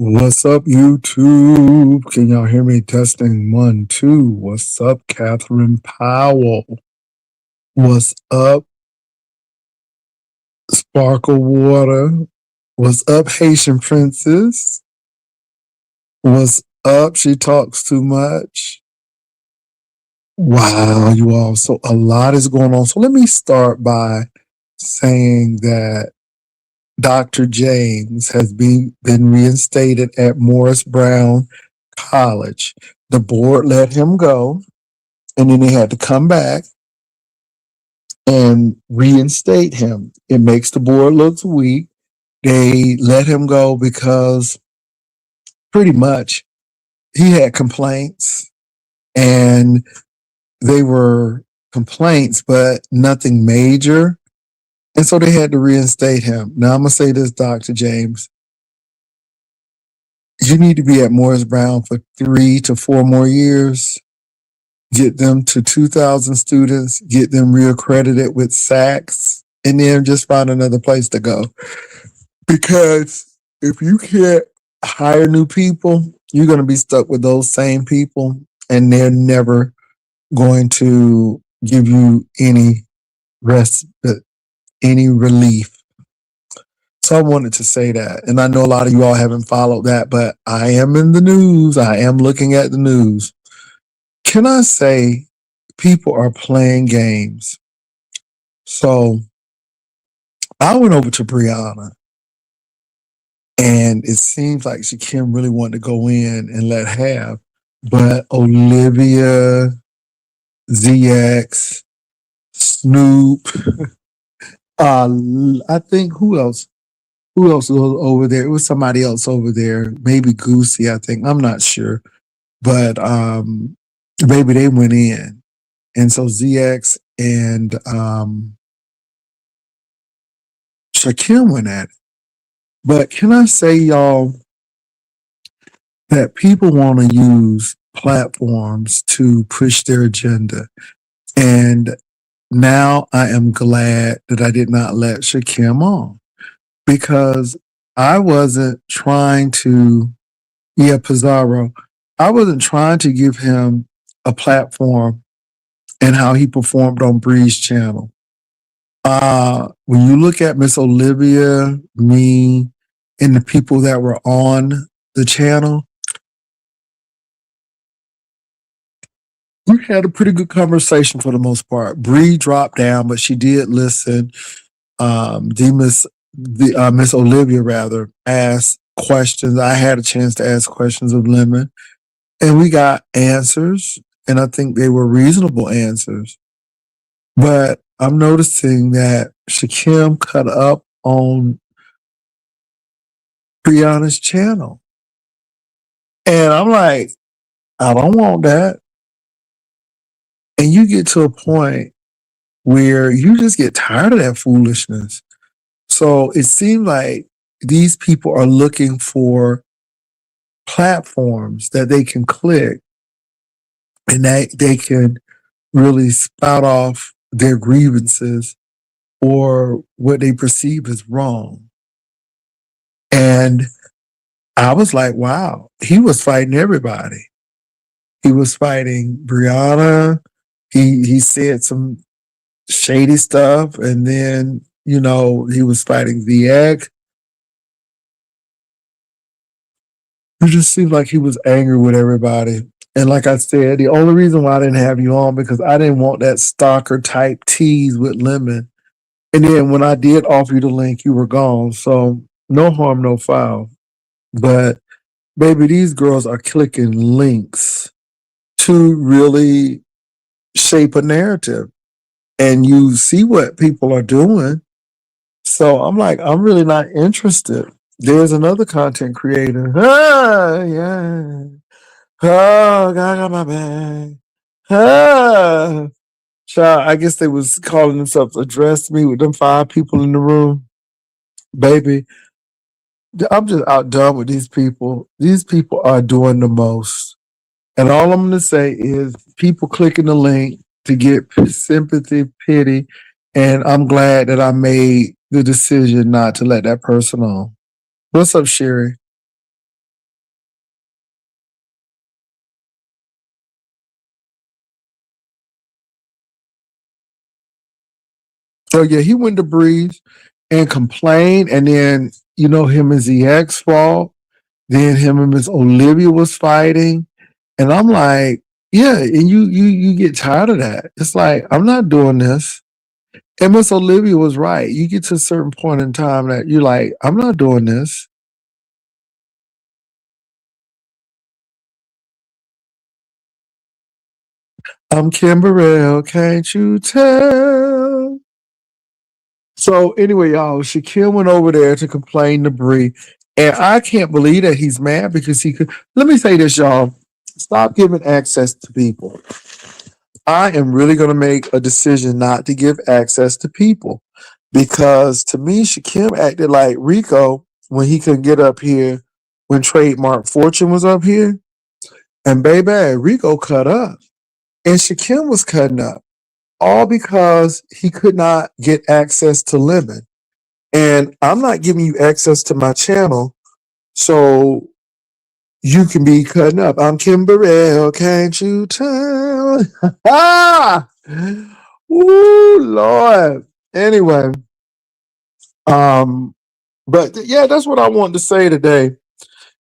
What's up, YouTube? Can y'all hear me? Testing 1, 2. What's up, Catherine Powell? What's up, Sparkle Water? What's up, Haitian Princess? What's up? She talks too much. Wow, you all. So a lot is going on. So let me start by saying that Dr. James has been reinstated at Morris Brown College. The board let him go, and then they had to come back and reinstate him. It makes the board look weak. They let him go because pretty much he had complaints, and they were complaints, but nothing major. And so they had to reinstate him. Now, I'm going to say this, Dr. James. You need to be at Morris Brown for 3 to 4 more years. Get them to 2,000 students, get them reaccredited with SACs, and then just find another place to go. Because if you can't hire new people, you're going to be stuck with those same people, and they're never going to give you any respite, any relief. So I wanted to say that. And I know a lot of you all haven't followed that, but I am in the news. I am looking at the news. Can I say people are playing games? So I went over to Brianna, and it seems like Shakim really wanted to go in and let have, but Olivia, ZX, Snoop, I think who else? Who else was over there? It was somebody else over there, maybe Goosey, I think. I'm not sure. But maybe they went in. And so ZX and Shakim went at it. But can I say, y'all, that people want to use platforms to push their agenda. And now I am glad that I did not let Shakim on, because I wasn't trying to, Pizarro, I wasn't trying to give him a platform and how he performed on Bree's channel. When you look at Miss Olivia, me, and the people that were on the channel, we had a pretty good conversation for the most part. Bree dropped down, but she did listen. Miss Olivia rather asked questions. I had a chance to ask questions of Lemon, and we got answers, and I think they were reasonable answers. But I'm noticing that Shakim cut up on Brianna's channel. And I'm like, I don't want that. And you get to a point where you just get tired of that foolishness. So it seems like these people are looking for platforms that they can click and that they can really spout off their grievances or what they perceive as wrong. And I was like, wow, he was fighting everybody. He was fighting Brianna. He said some shady stuff, and then, he was fighting VX. It just seemed like he was angry with everybody. And like I said, the only reason why I didn't have you on because I didn't want that stalker type tease with Lemon. And then when I did offer you the link, you were gone. So no harm, no foul. But baby, these girls are clicking links to really shape a narrative. And you see what people are doing. So I'm like, I'm really not interested. There's another content creator. Ah, yeah. Oh, God got my back. Ah. Child, I guess they was calling themselves Address Me with them 5 people in the room. Baby, I'm just outdone with these people. These people are doing the most. And all I'm going to say is people clicking the link to get sympathy, pity, and I'm glad that I made the decision not to let that person on. What's up, Sherry? Oh yeah, he went to breathe and complain, and then him and ZX fault. Then him and Miss Olivia was fighting, and I'm like, yeah, and you get tired of that. It's like I'm not doing this. And Miss Olivia was right. You get to a certain point in time that you're like, I'm not doing this. I'm Kimberell, can't you tell? So anyway, y'all, Shaquille went over there to complain to Bree, and I can't believe that he's mad because he could. Let me say this, y'all. Stop giving access to people. I am really going to make a decision not to give access to people because to me, Shaquille acted like Rico when he couldn't get up here when Trademark Fortune was up here, and baby, Rico cut up, and Shaquille was cutting up all because he could not get access to Lemon. And I'm not giving you access to my channel so you can be cutting up. I'm Kim Burrell, can't you tell? ah! Ooh, Lord. Anyway, um, but yeah, that's what I wanted to say today.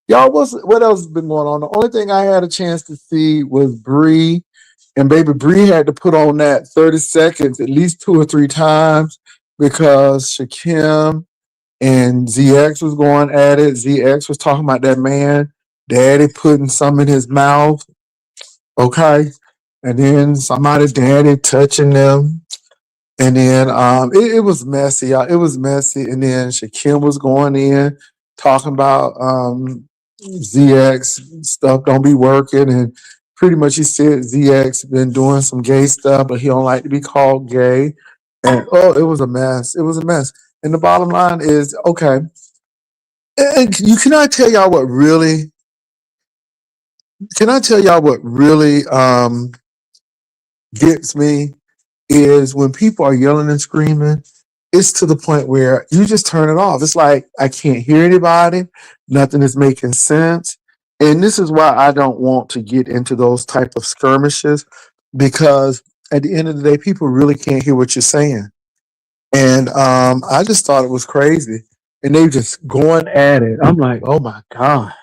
Y'all, what else has been going on? The only thing I had a chance to see was Bree, and baby Bree had to put on that 30 seconds at least 2 or 3 times because Shakim and ZX was going at it. ZX was talking about that man, daddy putting some in his mouth, okay? And then somebody daddy touching them. And then it was messy. Y'all. It was messy. And then Shakim was going in talking about ZX stuff don't be working. And pretty much he said ZX been doing some gay stuff, but he don't like to be called gay. And oh, it was a mess. It was a mess. And the bottom line is, okay, and you cannot tell y'all what really can I tell y'all what really gets me is when people are yelling and screaming, it's to the point where you just turn it off. It's like I can't hear anybody, nothing is making sense. And this is why I don't want to get into those type of skirmishes because at the end of the day, people really can't hear what you're saying. And I just thought it was crazy. And they just going at it. I'm like, oh my God.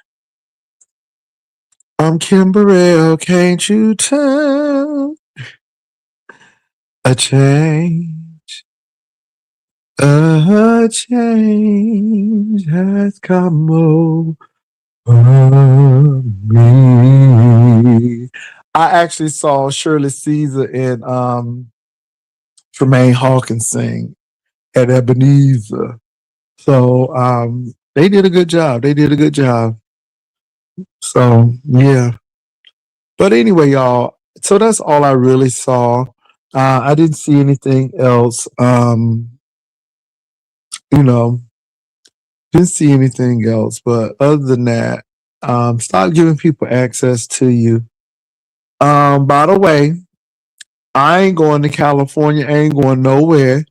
I'm Kimberell, can't you tell? A change, a change has come over me. I actually saw Shirley Caesar and Tremaine Hawkins sing at Ebenezer. So they did a good job. They did a good job. So yeah. But anyway, y'all, so that's all I really saw. I didn't see anything else. You know, didn't see anything else. But other than that, stop giving people access to you. By the way, I ain't going to California. I ain't going nowhere.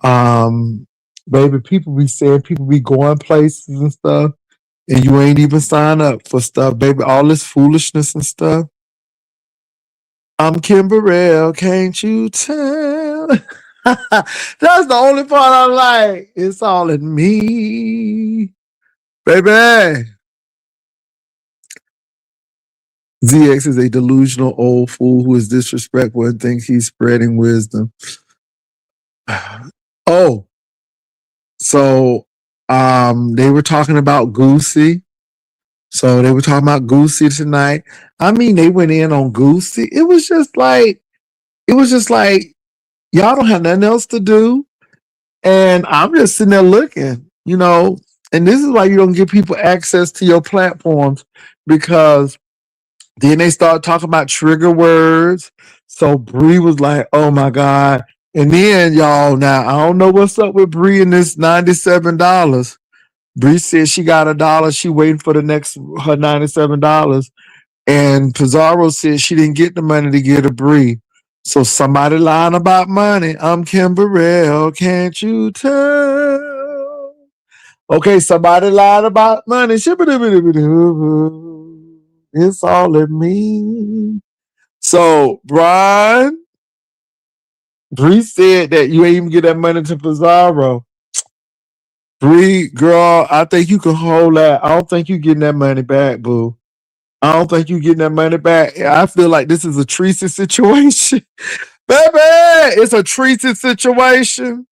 Um, Baby, people be saying people be going places and stuff, and you ain't even sign up for stuff, baby. All this foolishness and stuff. I'm Kim Burrell, can't you tell? That's the only part I like. It's all in me, baby. ZX is a delusional old fool who is disrespectful and thinks he's spreading wisdom. Oh, so they were talking about Goosey. So they were talking about Goosey tonight. I mean, they went in on Goosey. It was just like y'all don't have nothing else to do. And I'm just sitting there looking, and this is why you don't give people access to your platforms, because then they start talking about trigger words. So Bree was like, oh my God. And then y'all, now I don't know what's up with Bree and this $97. Bree said she got $1. She waiting for her $97. And Pizarro said she didn't get the money to get a Bree. So somebody lying about money. I'm Kim Burrell, can't you tell? Okay, somebody lied about money. It's all in me. So, Brian, Bree said that you ain't even get that money to Pizarro. Bree, girl, I think you can hold that. I don't think you getting that money back, boo. I don't think you getting that money back. I feel like this is a Teresa situation. Baby, it's a Teresa situation.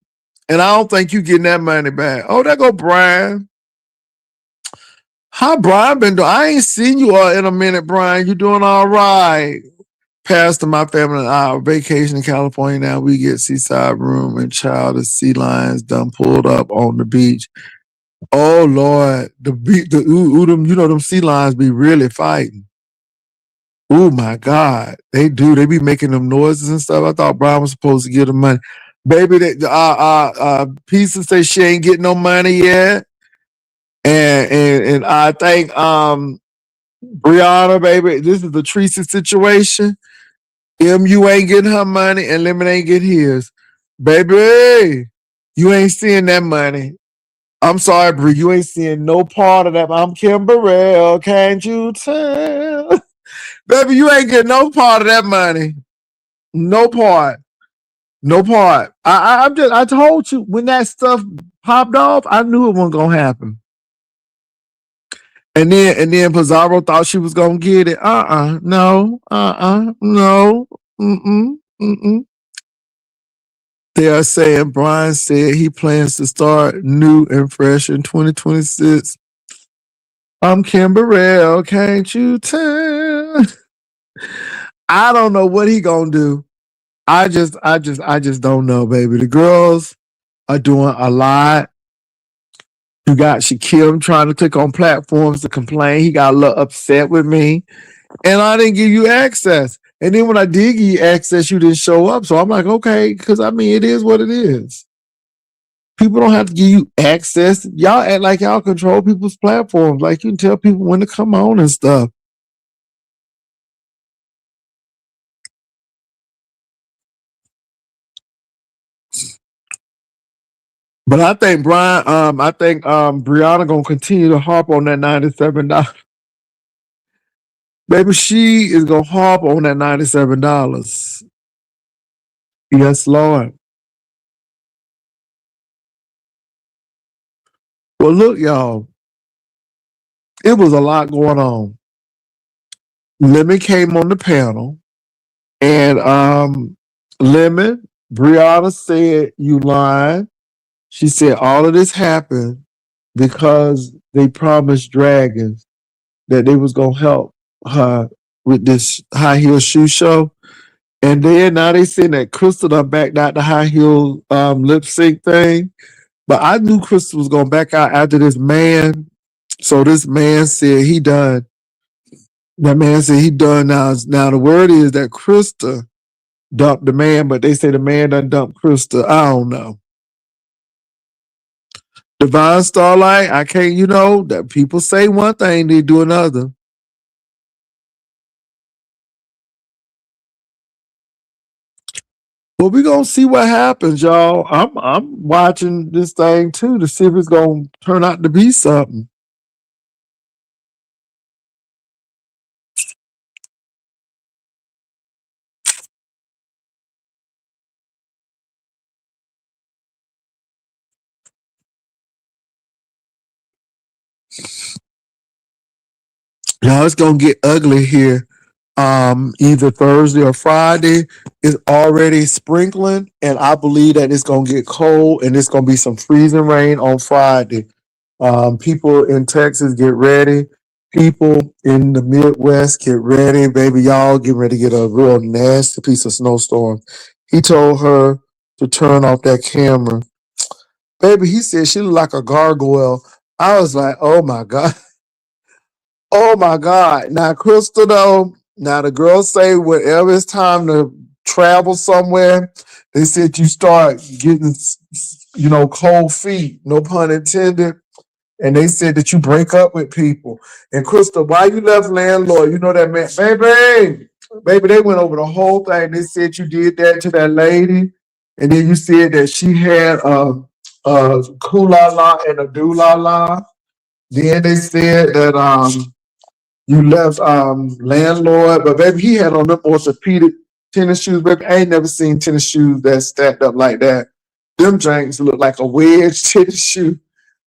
And I don't think you getting that money back. Oh, there go Brian. How Brian been doing? I ain't seen you in a minute, Brian. You doing all right? Pastor, my family and I are vacation in California now. We get seaside room and child of sea lions done pulled up on the beach. Oh Lord, them sea lions be really fighting. Oh my God, they do. They be making them noises and stuff. I thought Brian was supposed to get them money. Baby, Pizza say she ain't getting no money yet. And I think Brianna, baby, this is the Teresa situation. MU ain't getting her money and Lemon ain't get his. Baby, you ain't seeing that money. I'm sorry, Bree, you ain't seeing no part of that. I'm Kim Burrell, can't you tell? Baby, you ain't getting no part of that money. No part. No part. I told you when that stuff popped off, I knew it wasn't gonna happen. And then Pizarro thought she was gonna get it. No. No. Mm-mm. They are saying Brian said he plans to start new and fresh in 2026. I'm Kim Burrell, can't you tell? I don't know what he gonna do. I just don't know, baby. The girls are doing a lot. You got Shaquille trying to click on platforms to complain. He got a little upset with me. And I didn't give you access. And then when I did give you access, you didn't show up. So I'm like, okay, because I mean, it is what it is. People don't have to give you access. Y'all act like y'all control people's platforms. Like you can tell people when to come on and stuff. But I think Brianna gonna continue to harp on that $97. Baby, she is gonna harp on that $97. Yes, Lord. Well, look, y'all, it was a lot going on. Lemon came on the panel, and Lemon, Brianna said, you lying. She said all of this happened because they promised Dragons that they was gonna help her with this high heel shoe show. And then now they saying that Crystal done backed out the high heel lip sync thing. But I knew Crystal was gonna back out after this man. So this man said he done. That man said he done now. Now the word is that Krista dumped the man, but they say the man done dumped Krista. I don't know. Divine Starlight, I can't, that people say one thing, they do another. But we gonna see what happens, y'all. I'm watching this thing too to see if it's gonna turn out to be something. Y'all, it's gonna get ugly here either Thursday or Friday. It's already sprinkling, and I believe that it's gonna get cold and it's gonna be some freezing rain on Friday. People in Texas get ready. People in the Midwest get ready, baby. Y'all get ready to get a real nasty piece of snowstorm. He told her to turn off that camera. Baby, he said she looked like a gargoyle. I was like, oh my God. Oh my God. Now, Crystal, though, now the girls say whenever it's time to travel somewhere, they said you start getting, cold feet, no pun intended. And they said that you break up with people. And Crystal, why you left landlord? You know that man, baby, they went over the whole thing. They said you did that to that lady. And then you said that she had a kulala and a doolala. Then they said that you left landlord, but baby, he had on them orthopedic tennis shoes. Baby, I ain't never seen tennis shoes that stacked up like that. Them janks look like a wedge tennis shoe.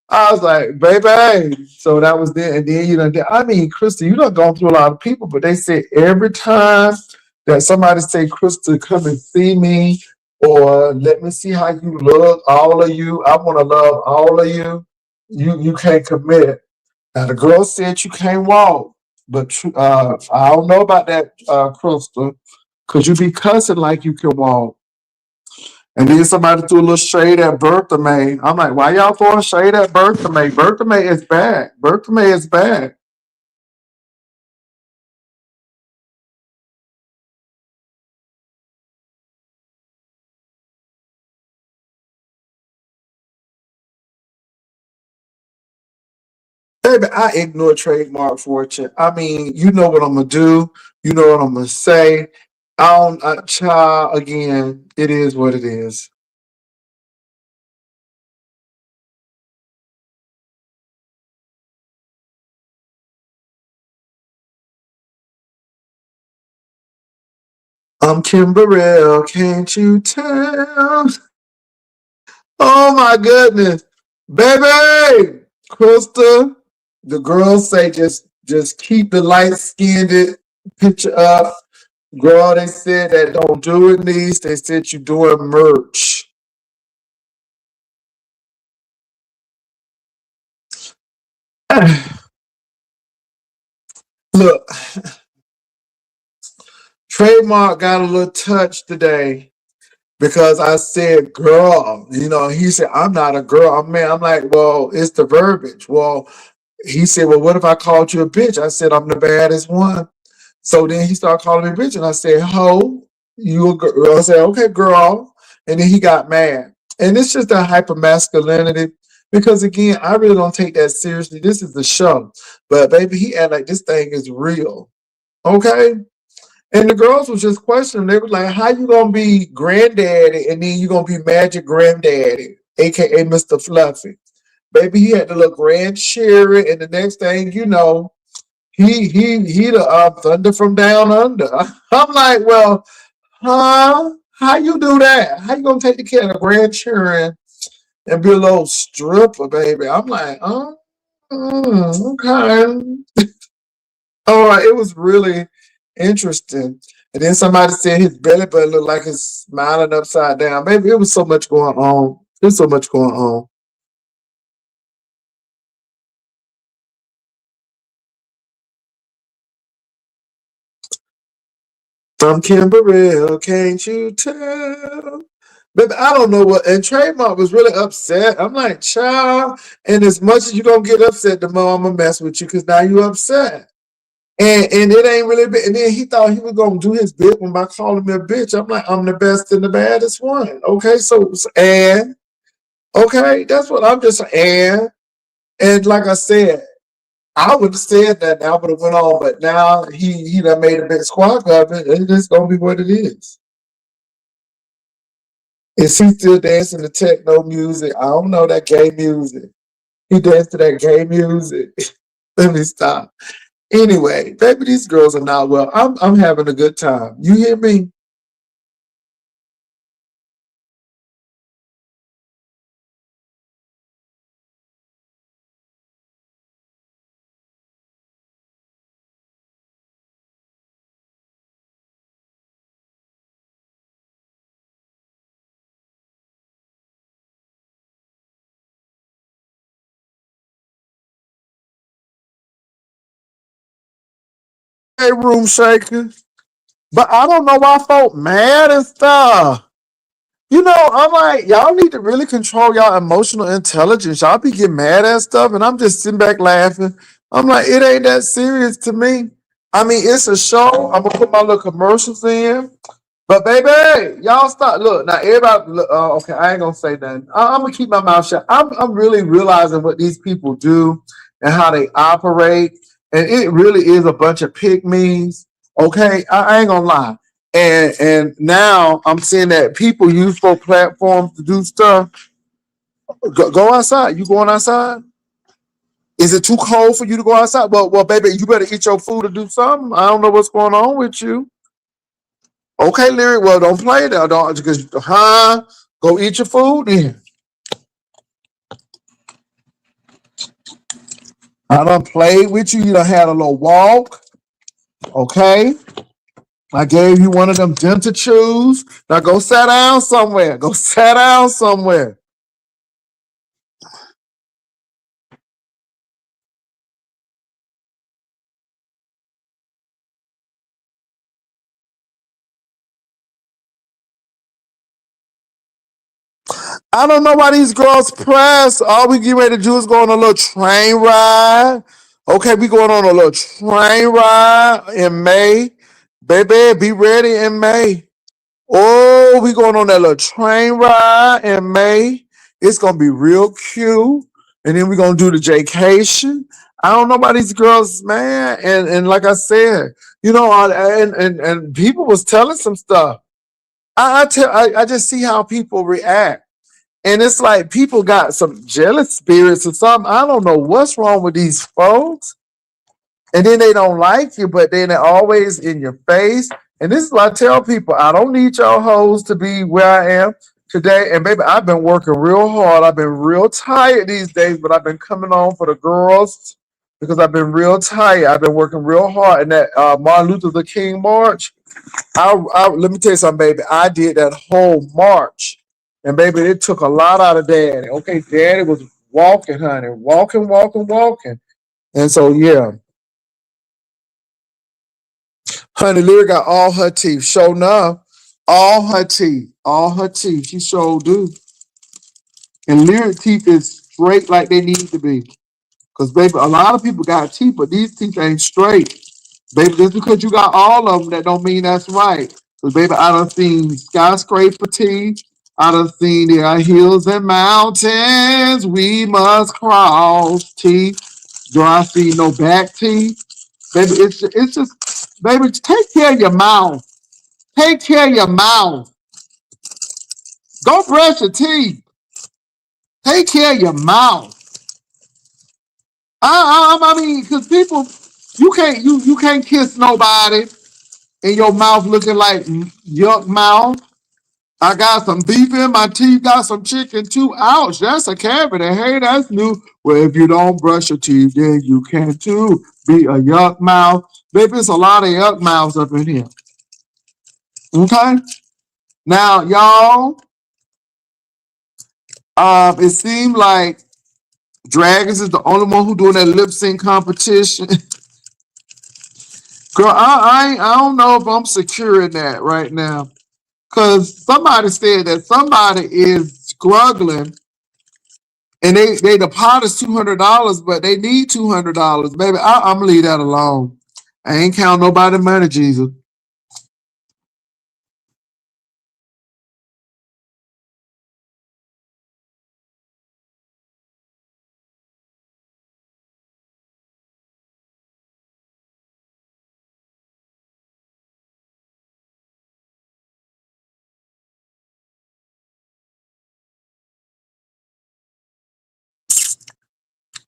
I was like, baby. So that was there. And then I mean, Krista, you done gone through a lot of people, but they say every time that somebody say, Krista, come and see me, or let me see how you look, all of you, I want to love all of you. You can't commit. Now the girl said you can't walk, but I don't know about that, Crystal, because you be cussing like you can walk. And then somebody threw a little shade at Bertha May. I'm like, why y'all throwing shade at Bertha May? Bertha May is back. Bertha May is back. Baby, I ignore trademark fortune. I mean, you know what I'm gonna do. You know what I'm gonna say. I don't, child. Again, it is what it is. I'm Kimberell, can't you tell? Oh my goodness, baby, Krista. The girls say just keep the light skinned picture up. Girl, they said that don't do it, niece. They said you doing merch. Look, Trademark got a little touch today because I said girl. He said, I'm not a girl. I'm like, well, it's the verbiage. Well, he said, well, what if I called you a bitch? I said, I'm the baddest one. So then he started calling me bitch, and I said, "Ho, you a girl?" I said, "Okay, girl." And then he got mad, and it's just a hyper masculinity. Because again, I really don't take that seriously. This is the show, but baby, he act like this thing is real. Okay, and the girls was just questioning. They were like, "How you gonna be granddaddy, and then you gonna be magic granddaddy, aka Mr. Fluffy?" Baby, he had to look grand cheering, and the next thing you know, he the thunder from down under. I'm like, well, huh? How you do that? How you gonna take the care of the grandchildren and be a little stripper, baby? I'm like, oh, okay. Oh, it was really interesting. And then somebody said his belly button looked like it's smiling upside down. Baby, it was so much going on. There's so much going on. From Kimberell, can't you tell? Baby, I don't know what. And Trademark was really upset. I'm like, child. And as much as you gonna get upset, the more I'm gonna mess with you because now you upset. And it ain't really been. And then he thought he was gonna do his bit by calling me a bitch. I'm like, I'm the best and the baddest one. Okay, and okay, that's what I'm just and like I said, I would have said that. And I would have went on, but now he done made a big squawk of it, and it's gonna be what it is. Is he still dancing to techno music? I don't know that gay music. He danced to that gay music. Let me stop. Anyway, baby, these girls are not well. I'm having a good time. You hear me? room shaking. But I don't know why folk mad and stuff. You know, I'm like, y'all need to really control y'all emotional intelligence. Y'all be getting mad at stuff, and I'm just sitting back laughing. I'm like, it ain't that serious to me. I mean, it's a show. I'm gonna put my little commercials in. But baby, y'all stop. Look now, everybody. Look, okay, I ain't gonna say nothing. I'm gonna keep my mouth shut. I'm really realizing what these people do and how they operate, and it really is a bunch of pygmies. Okay, I ain't gonna lie. And now I'm seeing that people use for platforms to do stuff. Go outside. You going outside? Is it too cold for you to go outside? Well, baby, you better eat your food or do something. I don't know what's going on with you. Okay, Lyric. Well, don't play that. Don't because go eat your food then. I done played with you. You done had a little walk. Okay. I gave you one of them dental chews. Now go sit down somewhere. Go sit down somewhere. I don't know why these girls press. All we get ready to do is go on a little train ride. Okay, we going on a little train ride in May. Baby, be ready in May. Oh, we going on that little train ride in May. It's gonna be real cute. And then we're gonna do the vacation. I don't know about these girls, man. And like I said, you know, and people was telling some stuff. I just see how people react. And it's like people got some jealous spirits or something. I don't know what's wrong with these folks. And then they don't like you, but then they're always in your face. And this is what I tell people: I don't need y'all hoes to be where I am today. And baby, I've been working real hard. I've been real tired these days, but I've been coming on for the girls because I've been real tired. I've been working real hard. And that Martin Luther King March, let me tell you something, baby. I did that whole march, and baby, it took a lot out of Daddy. Okay, Daddy was walking, honey, walking, walking, walking. And so, yeah, honey, Lyra got all her teeth. Show enough, all her teeth. She sure do. And Lyra teeth is straight like they need to be. Cause baby, a lot of people got teeth, but these teeth ain't straight. Baby, just because you got all of them, that don't mean that's right. Cause baby, I done seen skyscraper teeth. I done seen there are hills and mountains we must cross teeth. Do I see no back teeth? Baby, it's just, baby, take care of your mouth. Take care of your mouth. Go brush your teeth. Take care of your mouth. I mean, because people, you can't kiss nobody in your mouth looking like yuck mouth. I got some beef in my teeth, got some chicken too. Ouch, that's a cavity. Hey, that's new. Well, if you don't brush your teeth, then you can too be a yuck mouth. Baby, it's a lot of yuck mouths up in here. Okay? Now, y'all, it seemed like Dragons is the only one who doing that lip sync competition. Girl, I don't know if I'm secure in that right now. Cause somebody said that somebody is struggling and they deposit $200, but they need $200. Baby, I'm gonna leave that alone. I ain't count nobody money, Jesus.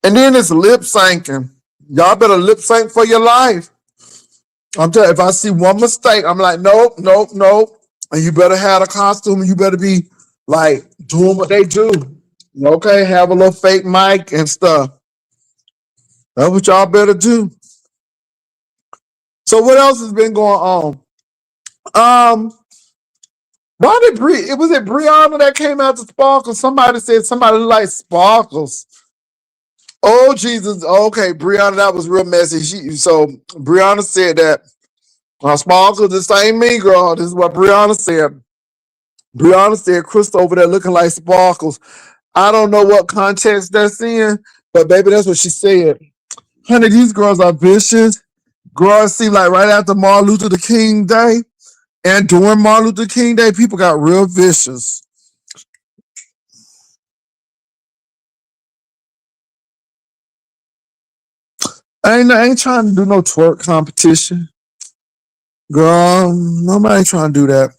And then it's lip syncing. Y'all better lip sync for your life. I'm telling you, if I see one mistake, I'm like, nope, nope, nope. And you better have a costume and you better be like doing what they do. Okay, have a little fake mic and stuff. That's what y'all better do. So what else has been going on? Um, why did It was it Brianna that came out to Sparkles? Somebody said somebody like Sparkles. Oh Oh Jesus. Okay, Brianna, that was real messy. So Brianna said that Sparkle, this ain't me, girl. This is what Brianna said. Brianna said Crystal over there looking like Sparkles. I don't know what context that's in, but baby, that's what she said. Honey, these girls are vicious. Girls seem like right after Martin Luther King Day and during Martin Luther King Day, people got real vicious. I ain't trying to do no twerk competition. Girl, nobody ain't trying to do that.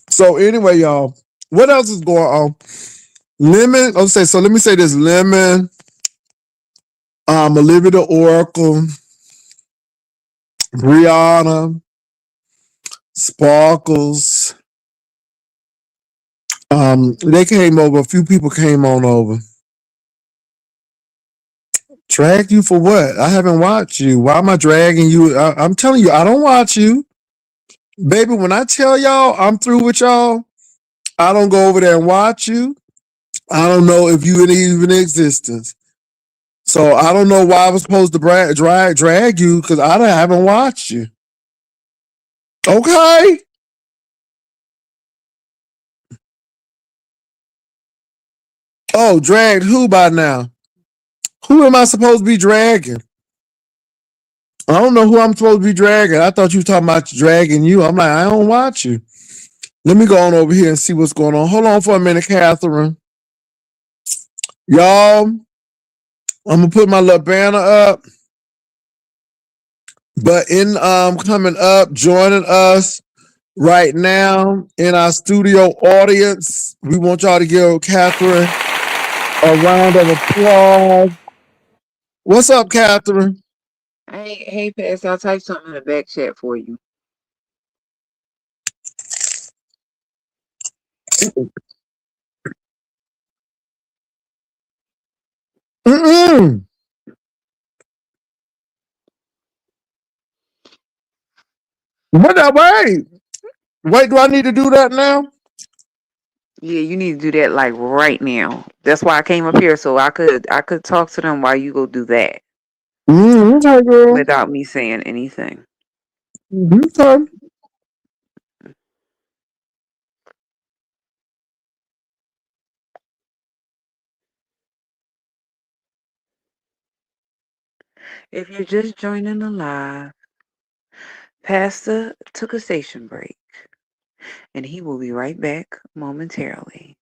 So anyway, y'all, what else is going on? Lemon, okay, so let me say this. Lemon, Olivia the Oracle, Brianna, Sparkles. They came over. A few people came on over. Drag you for what? I haven't watched you. Why am I dragging you? I'm telling you, I don't watch you. Baby, when I tell y'all I'm through with y'all, I don't go over there and watch you. I don't know if you even in existence. So I don't know why I was supposed to drag you because I haven't watched you. Okay? Oh, dragged who by now? Who am I supposed to be dragging? I don't know who I'm supposed to be dragging. I thought you were talking about dragging you. I'm like, I don't watch you. Let me go on over here and see what's going on. Hold on for a minute, Catherine. Y'all, I'm gonna put my little banner up. But in coming up, joining us right now in our studio audience, we want y'all to give Catherine a round of applause. What's up, Catherine? Hey, Pastor, I'll type something in the back chat for you. Mm-mm. What that wait? Wait, do I need to do that now? Yeah, you need to do that like right now. That's why I came up here so I could talk to them while you go do that Okay, girl. without me saying anything. Okay. If you're just joining the live, Pastor took a station break and he will be right back momentarily.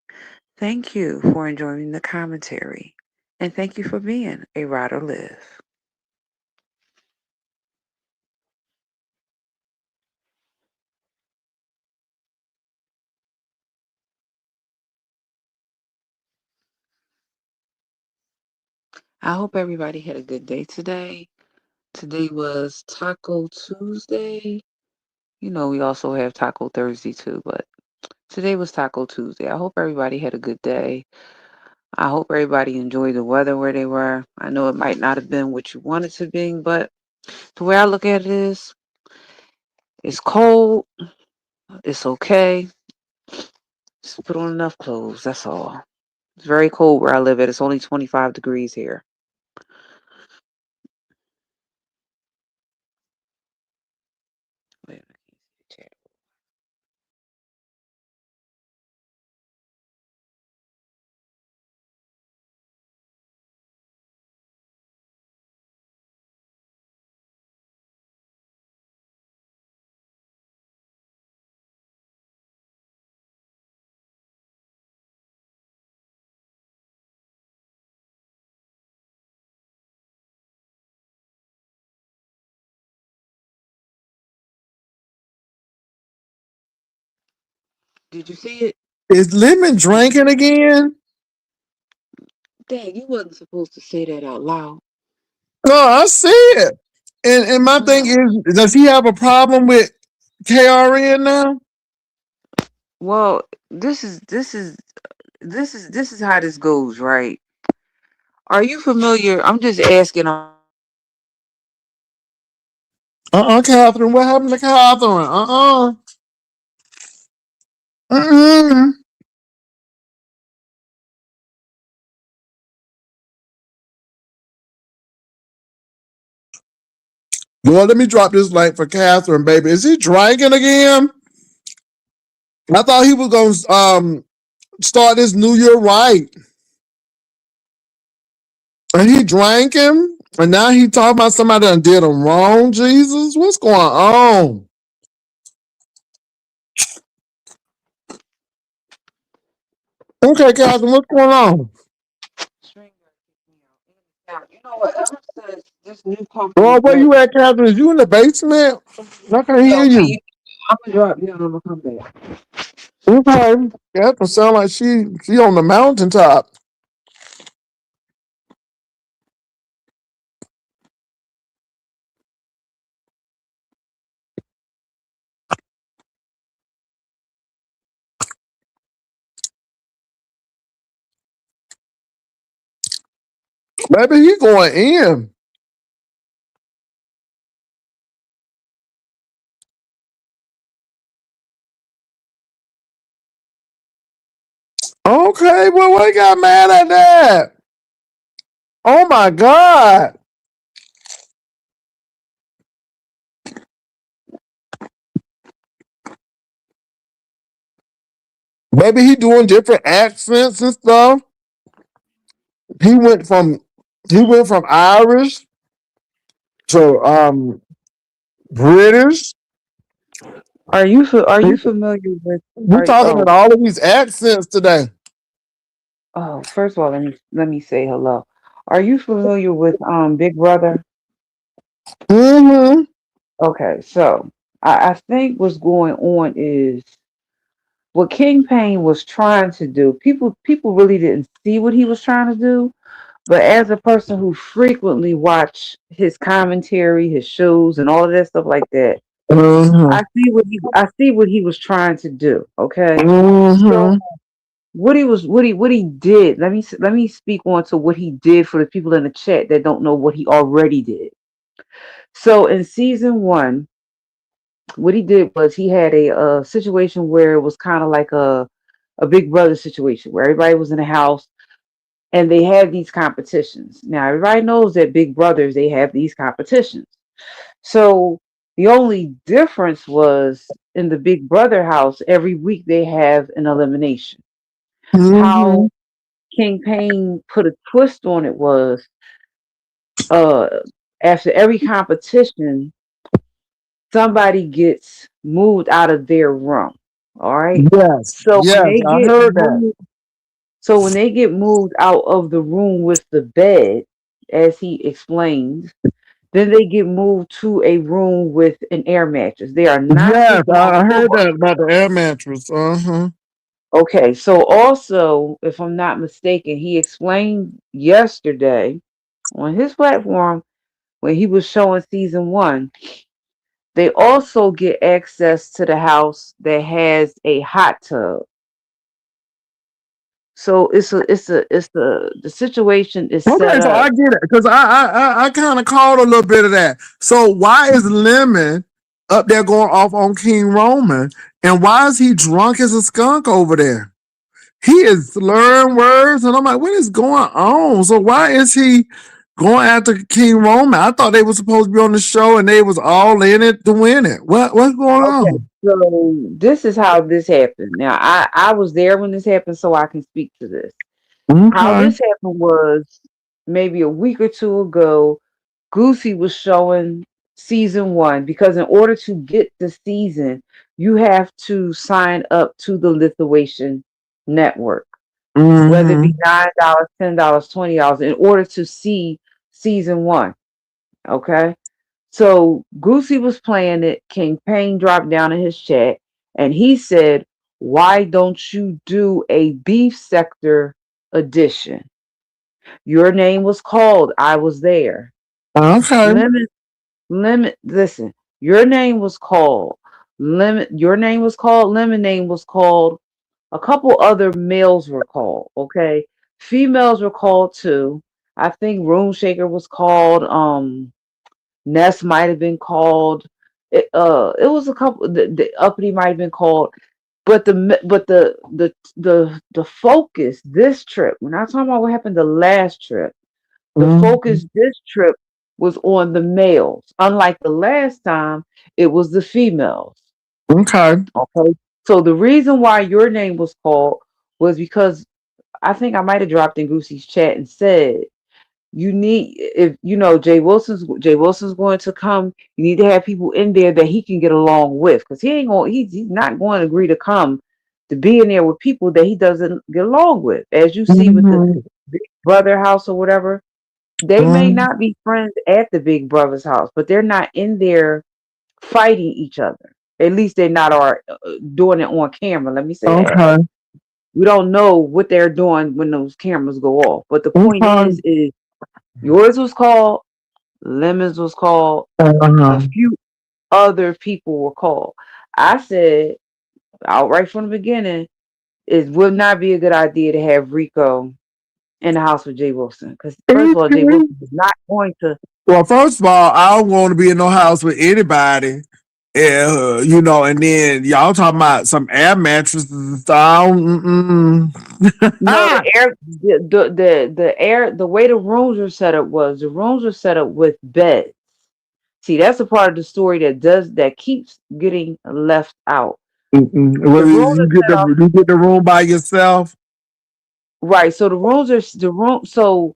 Thank you for enjoying the commentary and thank you for being a rider live. I hope everybody had a good day today. Today was Taco Tuesday. You know, we also have Taco Thursday too, but today was Taco Tuesday. I hope everybody had a good day. I hope everybody enjoyed the weather where they were. I know it might not have been what you wanted to be, but the way I look at it is it's cold, it's okay. Just put on enough clothes, that's all. It's very cold where I live at. It's only 25 degrees here. Wait, I can't see the chat. Did you see it? Is Lemon drinking again? Dang, you wasn't supposed to say that out loud. No, I see it. And my thing No. is, does he have a problem with KRN now? Well, this is how this goes, right? Are you familiar? I'm just asking. Are you familiar with Catherine. What happened to Catherine? Mm-mm. Lord, let me drop this link for Catherine, baby. Is he drinking again? I thought he was gonna start this new year right. And he drinking, and now he talking about somebody that did him wrong. Jesus, what's going on? Okay, Catherine, what's going on? String got kicked me out? Now, you know what? Ever since this new company Oh, where built, you at, Catherine? Is you in the basement? I can't yo, hear can you. you? I'm gonna drop down. I'm gonna come back. Okay, Catherine sound like she on the mountaintop. Maybe he going in. Okay, well, we got mad at that. Oh my God. Maybe he doing different accents and stuff. He went from he went from Irish to British. Are We you familiar with? we Are talking in oh all of these accents today. oh. First of all, let me say hello. Are you familiar with Big Brother? Mm-hmm. Okay, so I think what's going on is what King Payne was trying to do. People really didn't see what he was trying to do, but as a person who frequently watch his commentary, his shows, and all of that stuff like that, Mm-hmm. I see what he was trying to do. Okay, so Mm-hmm. what he did. Let me speak on to what he did for the people in the chat that don't know what he already did. So in season one, what he did was he had a situation where it was kind of like a Big Brother situation where everybody was in a house and they had these competitions. Now everybody knows that Big Brothers they have these competitions. So the only difference was in the Big Brother house every week they have an elimination. Mm-hmm. How King Payne put a twist on it was uh after every competition somebody gets moved out of their room. All right. Yes. So when Yes. they I get heard that. moved, so when they get moved out of the room with the bed, as he explains, then they get moved to a room with an air mattress. They are not Yes, sleeping on I the heard floor. that about the air mattress. Uh-huh. Okay, so also, if I'm not mistaken, he explained yesterday on his platform when he was showing season one, they also get access to the house that has a hot tub. So the situation is set Okay, so up. I get it because I kind of caught a little bit of that. So why is Lemon up there going off on King Roman, and why is he drunk as a skunk over there? He is slurring words, and I'm like, what is going on? So why is he going after King Roman? I thought they were supposed to be on the show and they was all in it to win it. What's going Okay, on? so this is how this happened. Now I was there when this happened, so I can speak to this. How Okay. this happened was maybe a week or two ago. Goosey was showing season one because in order to get the season, you have to sign up to the Lithuanian network, whether it Mm-hmm. be $9, $10, $20, in order to see season one. Okay. So Goosey was playing it. King Payne dropped down in his chat and he said, why don't you do a beef sector edition? Your name was called. I was there. Okay. Lemon Lemon, listen, your name was called. Your name was called. Lemon name was called. A couple other males were called. Okay, females were called too. I think Room Shaker was called. Ness might have been called. It was a couple. The Uppity might have been called. But the focus this trip. We're not talking about what happened the last trip. The Mhm. focus this trip was on the males. Unlike the last time, it was the females. Okay. Okay. So the reason why your name was called was because I think I might have dropped in Goosey's chat and said you need, if you know Jay Wilson's going to come, you need to have people in there that he can get along with, because he ain't going he's not going to agree to come to be in there with people that he doesn't get along with. As you see with the Mhm. Big Brother house or whatever, they may Mhm. not be friends at the Big Brother's house, but they're not in there fighting each other. At least they're not are doing it on camera. Let me say that. Okay. We don't know what they're doing when those cameras go off. But the point Okay. is yours was called, Lemons was called, a Uh-huh. few other people were called. I said outright from the beginning, it would not be a good idea to have Rico in the house with Jay Wilson. Because first of all, Jay Okay. Wilson is not going to. Well, first of all, I don't want to be in no house with anybody. And then y'all talking about some air mattresses and stuff. No, the way the rooms are set up was the rooms are set up with beds. See, that's a part of the story that keeps getting left out. The Well, rooms are set up you get the room by yourself. right. So the rooms are the room. So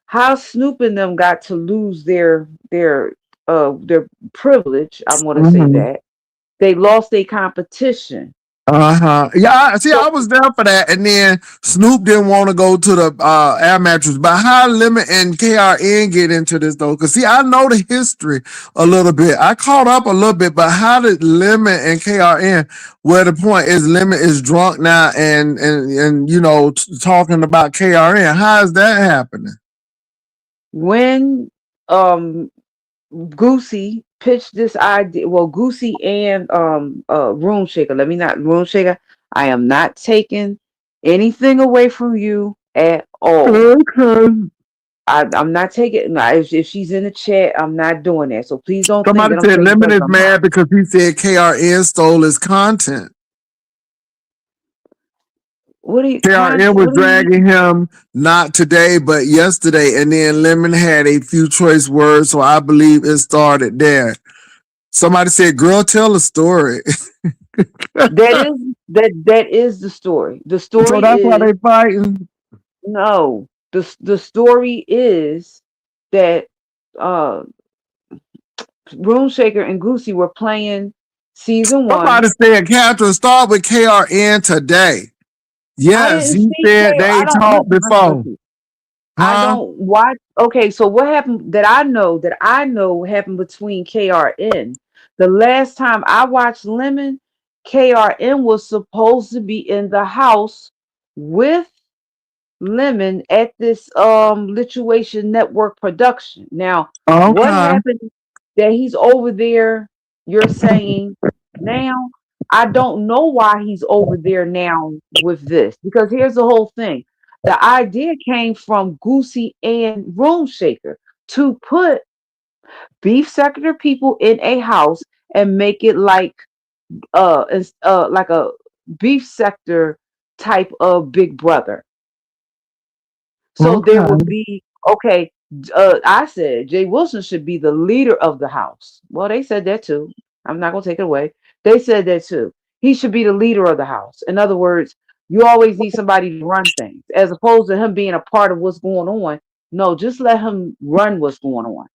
how Snoop and them got to lose their privilege. I'm going to say Mm-hmm. that they lost their competition. Uh-huh. Yeah, see, So I was there for that. And then Snoop didn't want to go to the air mattress. But how Limit and KRN get into this though? Because see, I know the history a little bit. I caught up a little bit, but how did Limit and KRN, where the point is Limit is drunk now and talking about KRN. How is that happening? when Goosey pitched this idea. Well, Goosey and Room Shaker. Let me not Room Shaker. I am not taking anything away from you at all. Okay. I'm not taking. No, if she's in the chat, I'm not doing that. So please don't think Somebody that I'm said saying Lemon because is I'm not. mad because he said KRN stole his content. What do you KRN content? was What do you dragging mean? him not today, but yesterday, and then Lemon had a few choice words, so I believe it started there. Somebody said, "Girl, tell a story." That is the story. The So story that's why is they fighting. no. The story is that uh Room Shaker and Goosey were playing season Somebody one. said, "Catherine, start with KRN today." I Yes, didn't he see said K. I they don't talked listen, listen, before, listen. I huh? don't watch. Okay, so what happened that I know happened between KRN. The last time I watched Lemon, KRN was supposed to be in the house with Lemon at this Lituation Network production. Now, what Okay, happened that he's over there? You're saying now? I don't know why he's over there now with this, because here's the whole thing. The idea came from Goosey and Room Shaker to put beef sector people in a house and make it like a beef sector type of Big Brother. So there would okay, be okay. I said Jay Wilson should be the leader of the house. Well, they said that too. I'm not gonna take it away. They said that too. He should be the leader of the house. In other words, you always need somebody to run things, as opposed to him being a part of what's going on. No, just let him run what's going on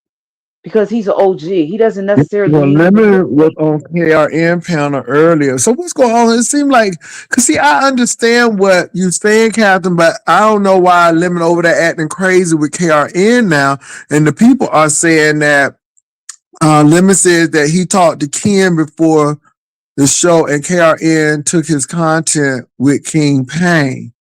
because he's an OG. He doesn't necessarily well, need the Lemon was information. on KRN panel earlier. So what's going on? It seemed like, cause see, I understand what you saying, Captain, but I don't know why Lemon over there acting crazy with KRN now. And the people are saying that Lemon said that he talked to Ken before the show, and KRN took his content with King Payne.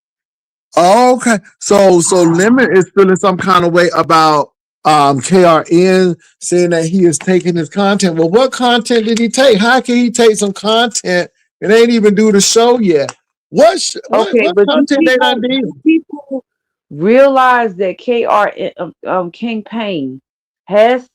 Okay. So Lemon is feeling some kind of way about KRN saying that he is taking his content. Well, what content did he take? How can he take some content and ain't even do the show yet? What Okay, what but content they done did? do people realize that King Payne has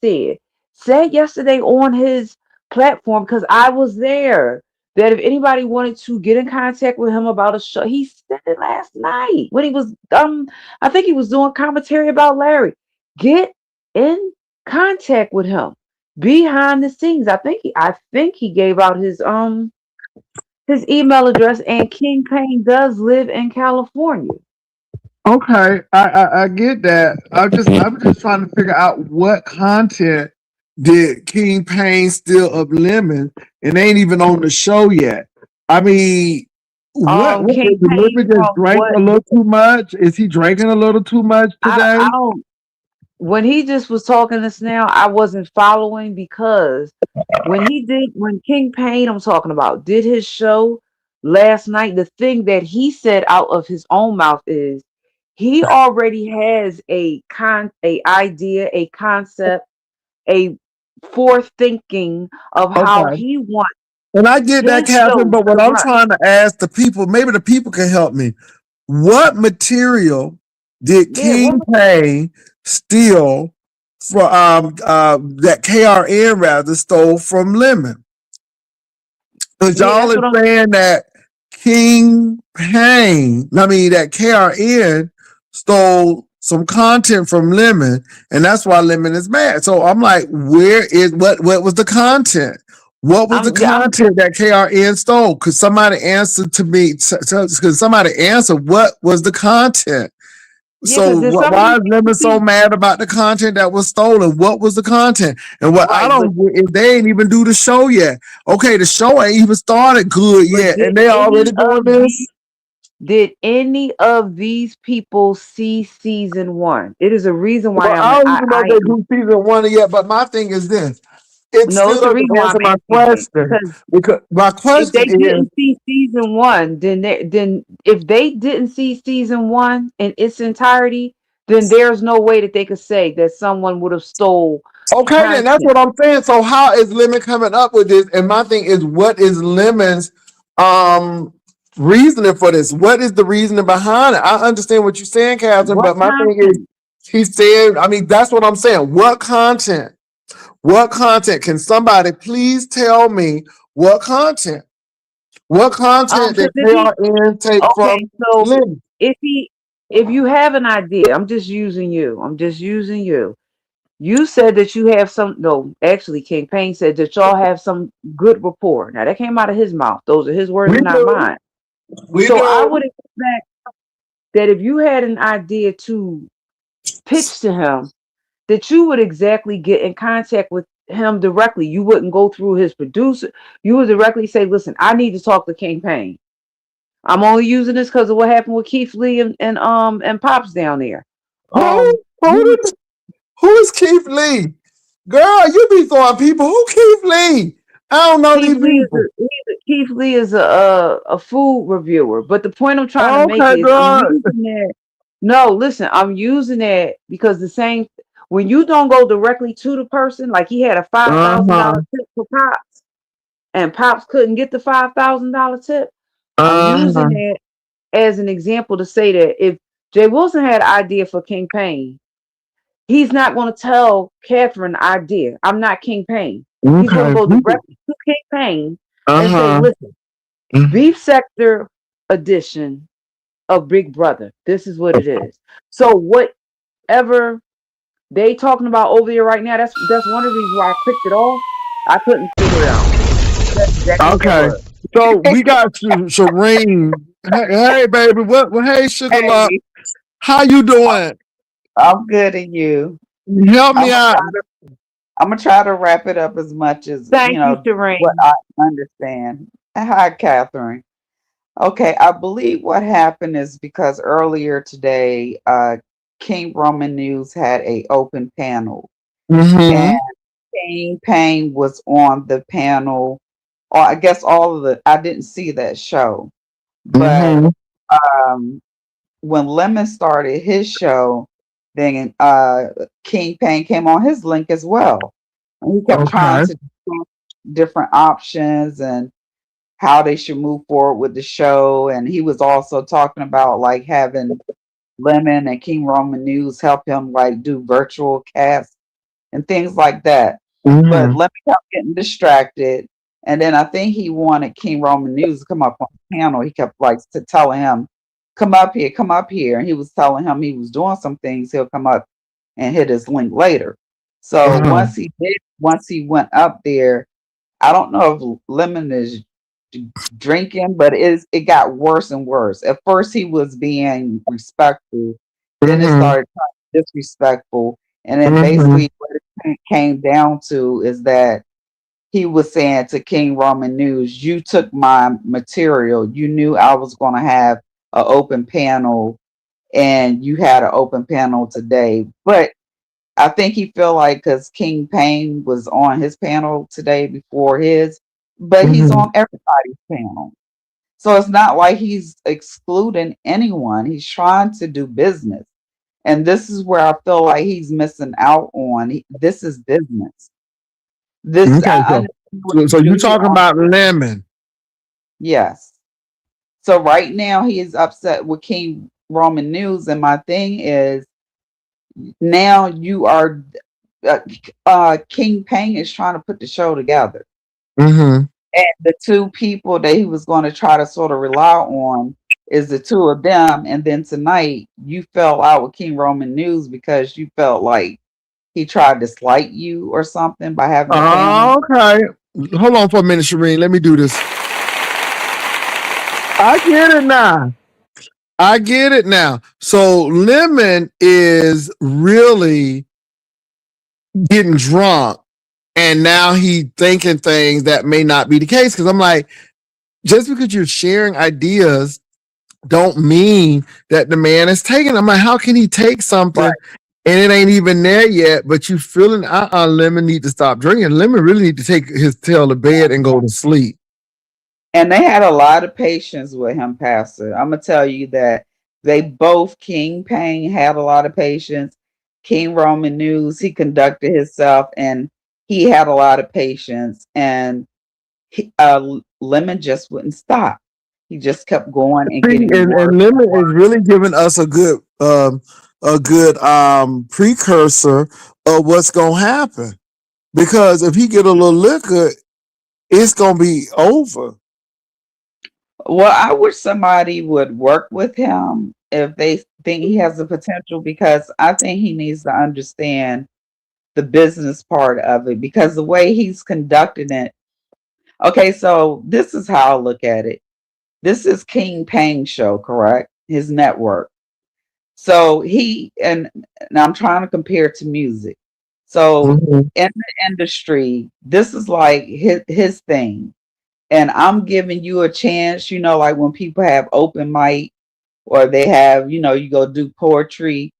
said yesterday on his platform, because I was there, that if anybody wanted to get in contact with him about a show, he said it last night when he was I think he was doing commentary about Larry. Get in contact with him behind the scenes. I think he gave out his email address, and King Payne does live in California. Okay, I get that. I'm just trying to figure out what content did King Payne steal of Lemon and ain't even on the show yet. I mean, what King is the Payne Lemon just from drank what a little too much? Is he drinking a little too much today? I don't when he just was talking this now, I wasn't following, because when King Payne, I'm talking about, did his show last night, the thing that he said out of his own mouth is he already has a idea, a concept, a forethinking of how Okay. he wants And I get that, his Catherine, show but to what I'm run. trying to ask the people, maybe the people can help me. What material did Yeah, what King Payne steal for that KRN rather stole from Lemon? Because yeah, y'all that's are what I'm saying that that KRN stole some content from Lemon, and that's why Lemon is mad. So I'm like, what was the content? What was the I'm content that KRN stole? Could somebody answer to me? Could somebody answer what was the content? yeah, because So there's some of why these is Lemon so people, mad about the content that was stolen? What was the content? And what I right, don't get is they ain't even do the show yet. Okay, the show ain't even started good but yet, and they already doing this. did any of these people see season one? It is a reason why Well, I don't even know if they do season one yet. But my thing is this: it no, still it's the doesn't reason why answer I'm my asking it, question because because my if question they is didn't see season one, then if they didn't see season one in its entirety, then there's no way that they could say that someone would have stole okay. Then that's content. what I'm saying. So how is Lemon coming up with this? And my thing is, what is Lemon's um reasoning for this? What is the reasoning behind it? I understand what you're saying, Catherine, What but my thing is, content? he said, I mean, that's what I'm saying. What content? What content? Can somebody please tell me what content? What content Because did KRN take okay, from so Lemon? if he, if you have an idea, I'm just using you. I'm just using you. You said that you have some. No, actually, King Payne said that y'all have some good rapport. Now that came out of his mouth. Those are his words We and not do. mine. We So I do. would expect that if you had an idea to pitch to him, that you would exactly get in contact with him directly. You wouldn't go through his producer. You would directly say, "Listen, I need to talk to King Payne. I'm only using this because of what happened with Keith Lee and Pops down there." Who? Um, Who, who is Keith Lee? Girl, you be throwing people. Who Keith Lee? I don't know these people. Keith Lee is a food reviewer. But the point I'm trying to make Okay, is I'm girl. using that. No, listen, I'm using that because the same when you don't go directly to the person, like he had a Uh-huh. $5,000 tip for Pops, and Pops couldn't get the $5,000 tip. I'm using Uh-huh. that as an example to say that if Jay Wilson had an idea for King Payne, he's not going to tell Catherine the idea. I'm not King Payne. He's going to Okay. go directly to King Payne and say, Uh-huh. listen, Beef Sector edition of Big Brother. This is what it is. So whatever they talking about over there right now, that's one of the reasons why I clicked it off. I couldn't figure it out. That's exactly what that Okay. was. So we got Shireen. Hey, baby. Hey, Sugar Love. Hey, How you doing? I'm good at you. Help I'm me gonna out. try to I'm gonna try to wrap it up as much as Thank you, what Shireen. I understand. Hi, Catherine. Okay, I believe what happened is because earlier today, King Roman News had a open panel, and Mm-hmm. King Payne was on the panel. Or I guess all of the I didn't see that show, but Mm-hmm. um, when Lemon started his show, then King Payne came on his link as well. And he kept trying Okay. to discuss different options and how they should move forward with the show. And he was also talking about like having Lemon and King Roman News help him like do virtual casts and things like that. But Mm-hmm. Lemon kept getting distracted. And then I think he wanted King Roman News to come up on the panel. He kept like telling him, come up here, come up here. And he was telling him he was doing some things. He'll come up and hit his link later. So Uh-huh. once he went up there, I don't know if Lemon is drinking, but it got worse and worse. At first, he was being respectful, then it Mm-hmm. started turning disrespectful, and then Mm-hmm. basically what it came down to is that he was saying to King Roman News, "You took my material. You knew I was going to have an open panel, and you had an open panel today, but." I think he felt like because King Payne was on his panel today before his, but he's Mm-hmm. on everybody's panel. So it's not like he's excluding anyone. He's trying to do business. And this is where I feel like he's missing out on. This is business. This Okay, I so understand what so you you do. He talking on about Lemon. yes. So right now he is upset with King Roman News, and my thing is now you are King Payne is trying to put the show together. Mm-hmm. And the two people that he was going to try to sort of rely on is the two of them. And then tonight you fell out with King Roman News because you felt like he tried to slight you or something by having the panel. Okay. Hold on for a minute, Shireen. Let me do this. I get it now. I get it now. So Lemon is really getting drunk, and now he thinking things that may not be the case. Because I'm like, just because you're sharing ideas don't mean that the man is taking. I'm like, how can he take something and it ain't even there yet? But you feeling Lemon need to stop drinking. Lemon really need to take his tail to bed and go to sleep. And they had a lot of patience with him, Pastor. I'm gonna tell you that they both King Payne had a lot of patience. King Roman News, he conducted himself and he had a lot of patience. And Lemon just wouldn't stop. He just kept going and See, getting and worse and Lemon is worse. really giving us a good precursor of what's gonna happen. Because if he get a little liquor, it's gonna be over. Well, I wish somebody would work with him if they think he has the potential because I think he needs to understand the business part of it because the way he's conducting it. Okay, so this is how I look at it. This is King Payne show, correct? His network. So and I'm trying to compare it to music. So Mhm. in the industry, this is like his thing. And I'm giving you a chance, like when people have open mic or they have, you go do poetry.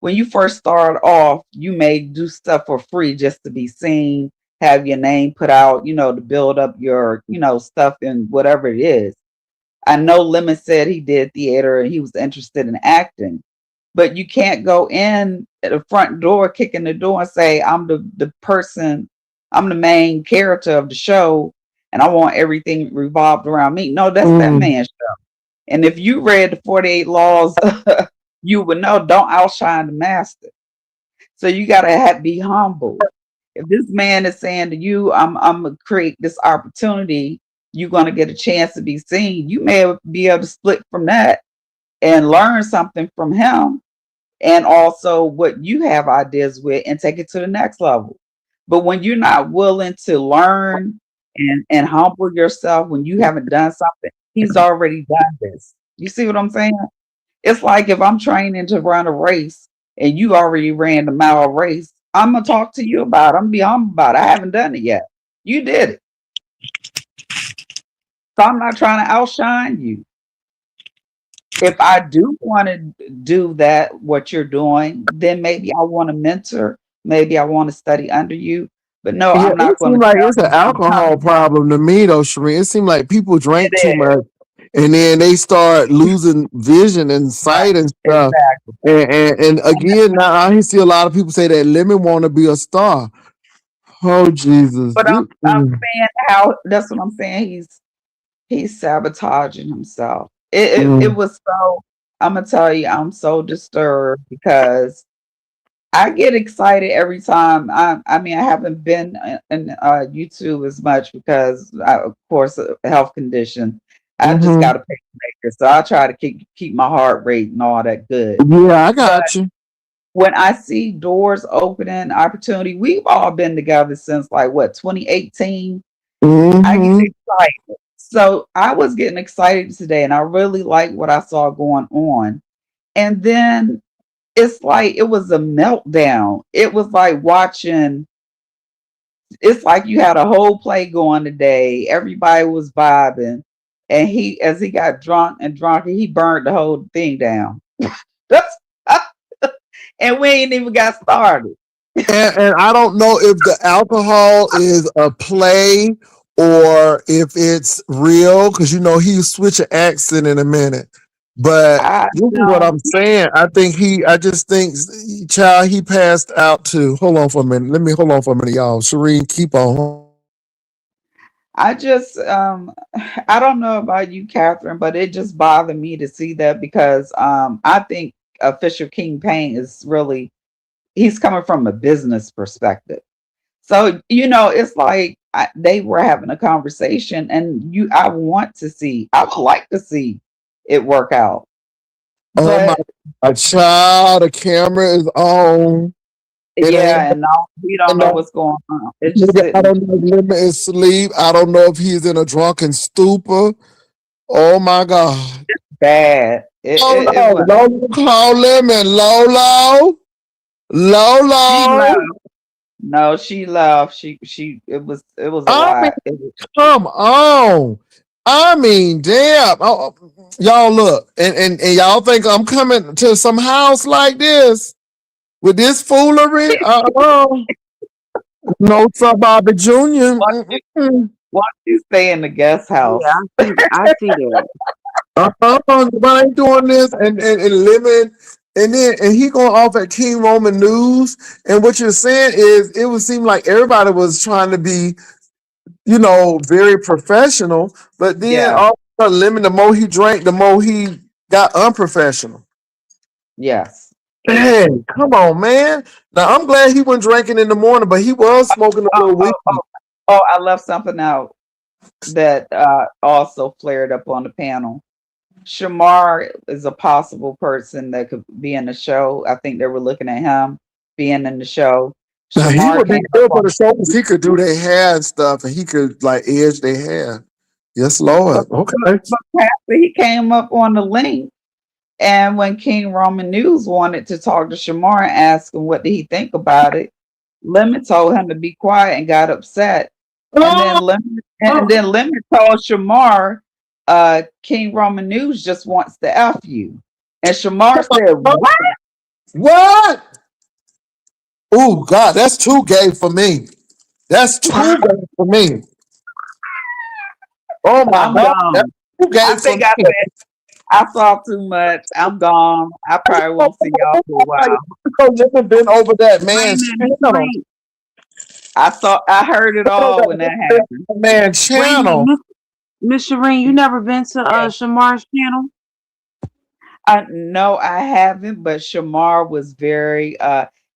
When you first start off, you may do stuff for free just to be seen, have your name put out, to build up your, stuff and whatever it is. I know Lemon said he did theater and he was interested in acting, but you can't go in at the front door, kicking the door and say, I'm the person, I'm the main character of the show, and I want everything revolved around me. No, that's that Mm. man's show. And if you read the 48 laws, you would know don't outshine the master. So you gotta be humble. If this man is saying to you, I'm gonna create this opportunity, you're gonna get a chance to be seen. You may be able to split from that and learn something from him and also what you have ideas with and take it to the next level. But when you're not willing to learn and humble yourself when you haven't done something, he's already done this. You see what I'm saying? It's like if I'm training to run a race and you already ran the mile race, I'm gonna talk to you about it. I'm gonna be humble about it. I haven't done it yet. You did it. So I'm not trying to outshine you. If I do want to do that, what you're doing, then maybe I want to mentor, maybe I want to study under you. But no, Yeah, I'm it not going seems to like tell it's an you I'm alcohol coming. problem to me, though, Shereen. It seems like people It drink too is much, and then they start losing vision and right, sight and stuff. exactly. And again, now I see a lot of people say that Lemon want to be a star. Oh Jesus! But I'm saying how that's what I'm saying. He's sabotaging himself. It Mm. was so. I'm gonna tell you, I'm so disturbed because I get excited every time. I mean, I haven't been in YouTube as much because, of course, a health condition. I just got Mm-hmm. a pacemaker, so I try to keep my heart rate and all that good. Yeah, I But got you. when I see doors opening, opportunity, we've all been together since like what 2018. I get Mm-hmm. excited. So I was getting excited today, and I really like what I saw going on. And then it's like it was a meltdown. It was like watching, it's like you had a whole play going today. Everybody was vibing. And as he got drunk and drunker, he burned the whole thing down. That's and we ain't even got started. And I don't know if the alcohol is a play or if it's real, because you know he switch an accent in a minute. But I this is what don't I'm saying. I just think, child, he passed out too. Hold on for a minute. Let me hold on for a minute, y'all. Shireen, keep on. I just I don't know about you, Catherine, but it just bothered me to see that because I think official King Payne is really, he's coming from a business perspective. So, it's like they were having a conversation, and I want to see, I would like to see it work out. Oh my But God, child, the camera is on. It ain't. yeah, and now we don't know what's going on. It's just Nigga, I sitting don't know if Lemon is asleep. I don't know if he's in a drunken stupor. Oh my God. bad. It Lolo, went. Lolo, call Lemon. Lolo, She Lolo. left. No, she left. It was a I mean, lot. come on. I mean, damn. Y'all look, and y'all think I'm coming to some house like this with this foolery? No, sir, Bobby Jr. Once you, once you stay in the guest Yeah, house, I see that. But ain't doing this and living, and he going off at King Roman News. And what you're saying is, it would seem like everybody was trying to be, very professional. But then yeah, all of a sudden, Lemon, the more he drank, the more he got unprofessional. yes. Hey, come on, man. Now I'm glad he wasn't drinking in the morning, but he was smoking a Oh, little weed. oh, oh, oh, I left something out that also flared up on the panel. Shamar is a possible person that could be in the show. I think they were looking at him being in the show. Now he Shamar would be came up good for on the show because he could do their hair and stuff, and he could like edge their hair. Yes, but, Lord. Okay. but Pastor, he came up on the link. And when King Roman News wanted to talk to Shamar and ask him what did he think about it, Lemon told him to be quiet and got upset. And then Oh, Lemon told Shamar, King Roman News just wants to F you. And Shamar said, what? what? Oh God, that's too gay for me. That's too gay for me. Oh my I'm God, that's gone. too gay I for think I me. said I saw too much. I'm gone. I probably won't see y'all for a while. Never been over that Wait a man's minute, Mr. channel. Reed. I heard it all when that happened. That man's Wait a channel. minute, Miss Shireen, you never been to Shamar's channel? No, I haven't, but Shamar was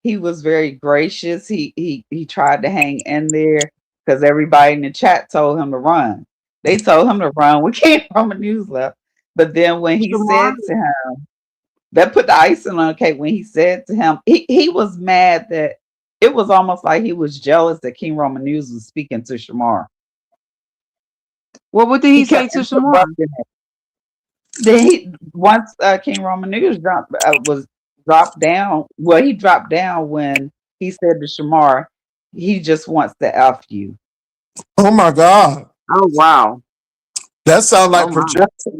he was very gracious. He tried to hang in there because everybody in the chat told him to run. They told him to run. We came from a newsletter. But then when he Shamar? said to him, that put the icing on the cake when he said to him, he was mad that it was almost like he was jealous that King Roman News was speaking to Shamar. Well, what did He he say kept to Shamar? interrupting him. Then once King Roman News was dropped down. Well, he dropped down when he said to Shamar, he just wants to F you. Oh my God, Oh wow. that sounds Oh like my. projection.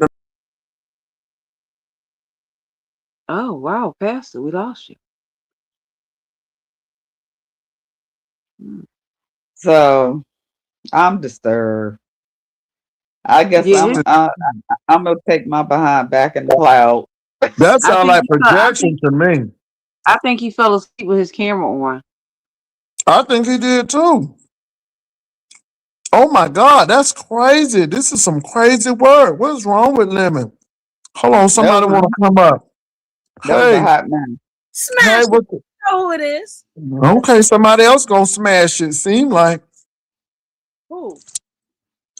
Oh wow, Pastor, we lost you. Mm. So I'm disturbed. I guess Yeah, I'm gonna take my behind back in the cloud. That I sounds think like he fell, projection to me. I think he fell asleep with his camera on. I think he did too. Oh my God, that's crazy. This is some crazy word. What's wrong with Lemon? Hold on, somebody want to come up. That was a Hey, hot man. Smash hey, it. what? You know who it is. Okay, somebody else gonna smash it. Seem like, Who?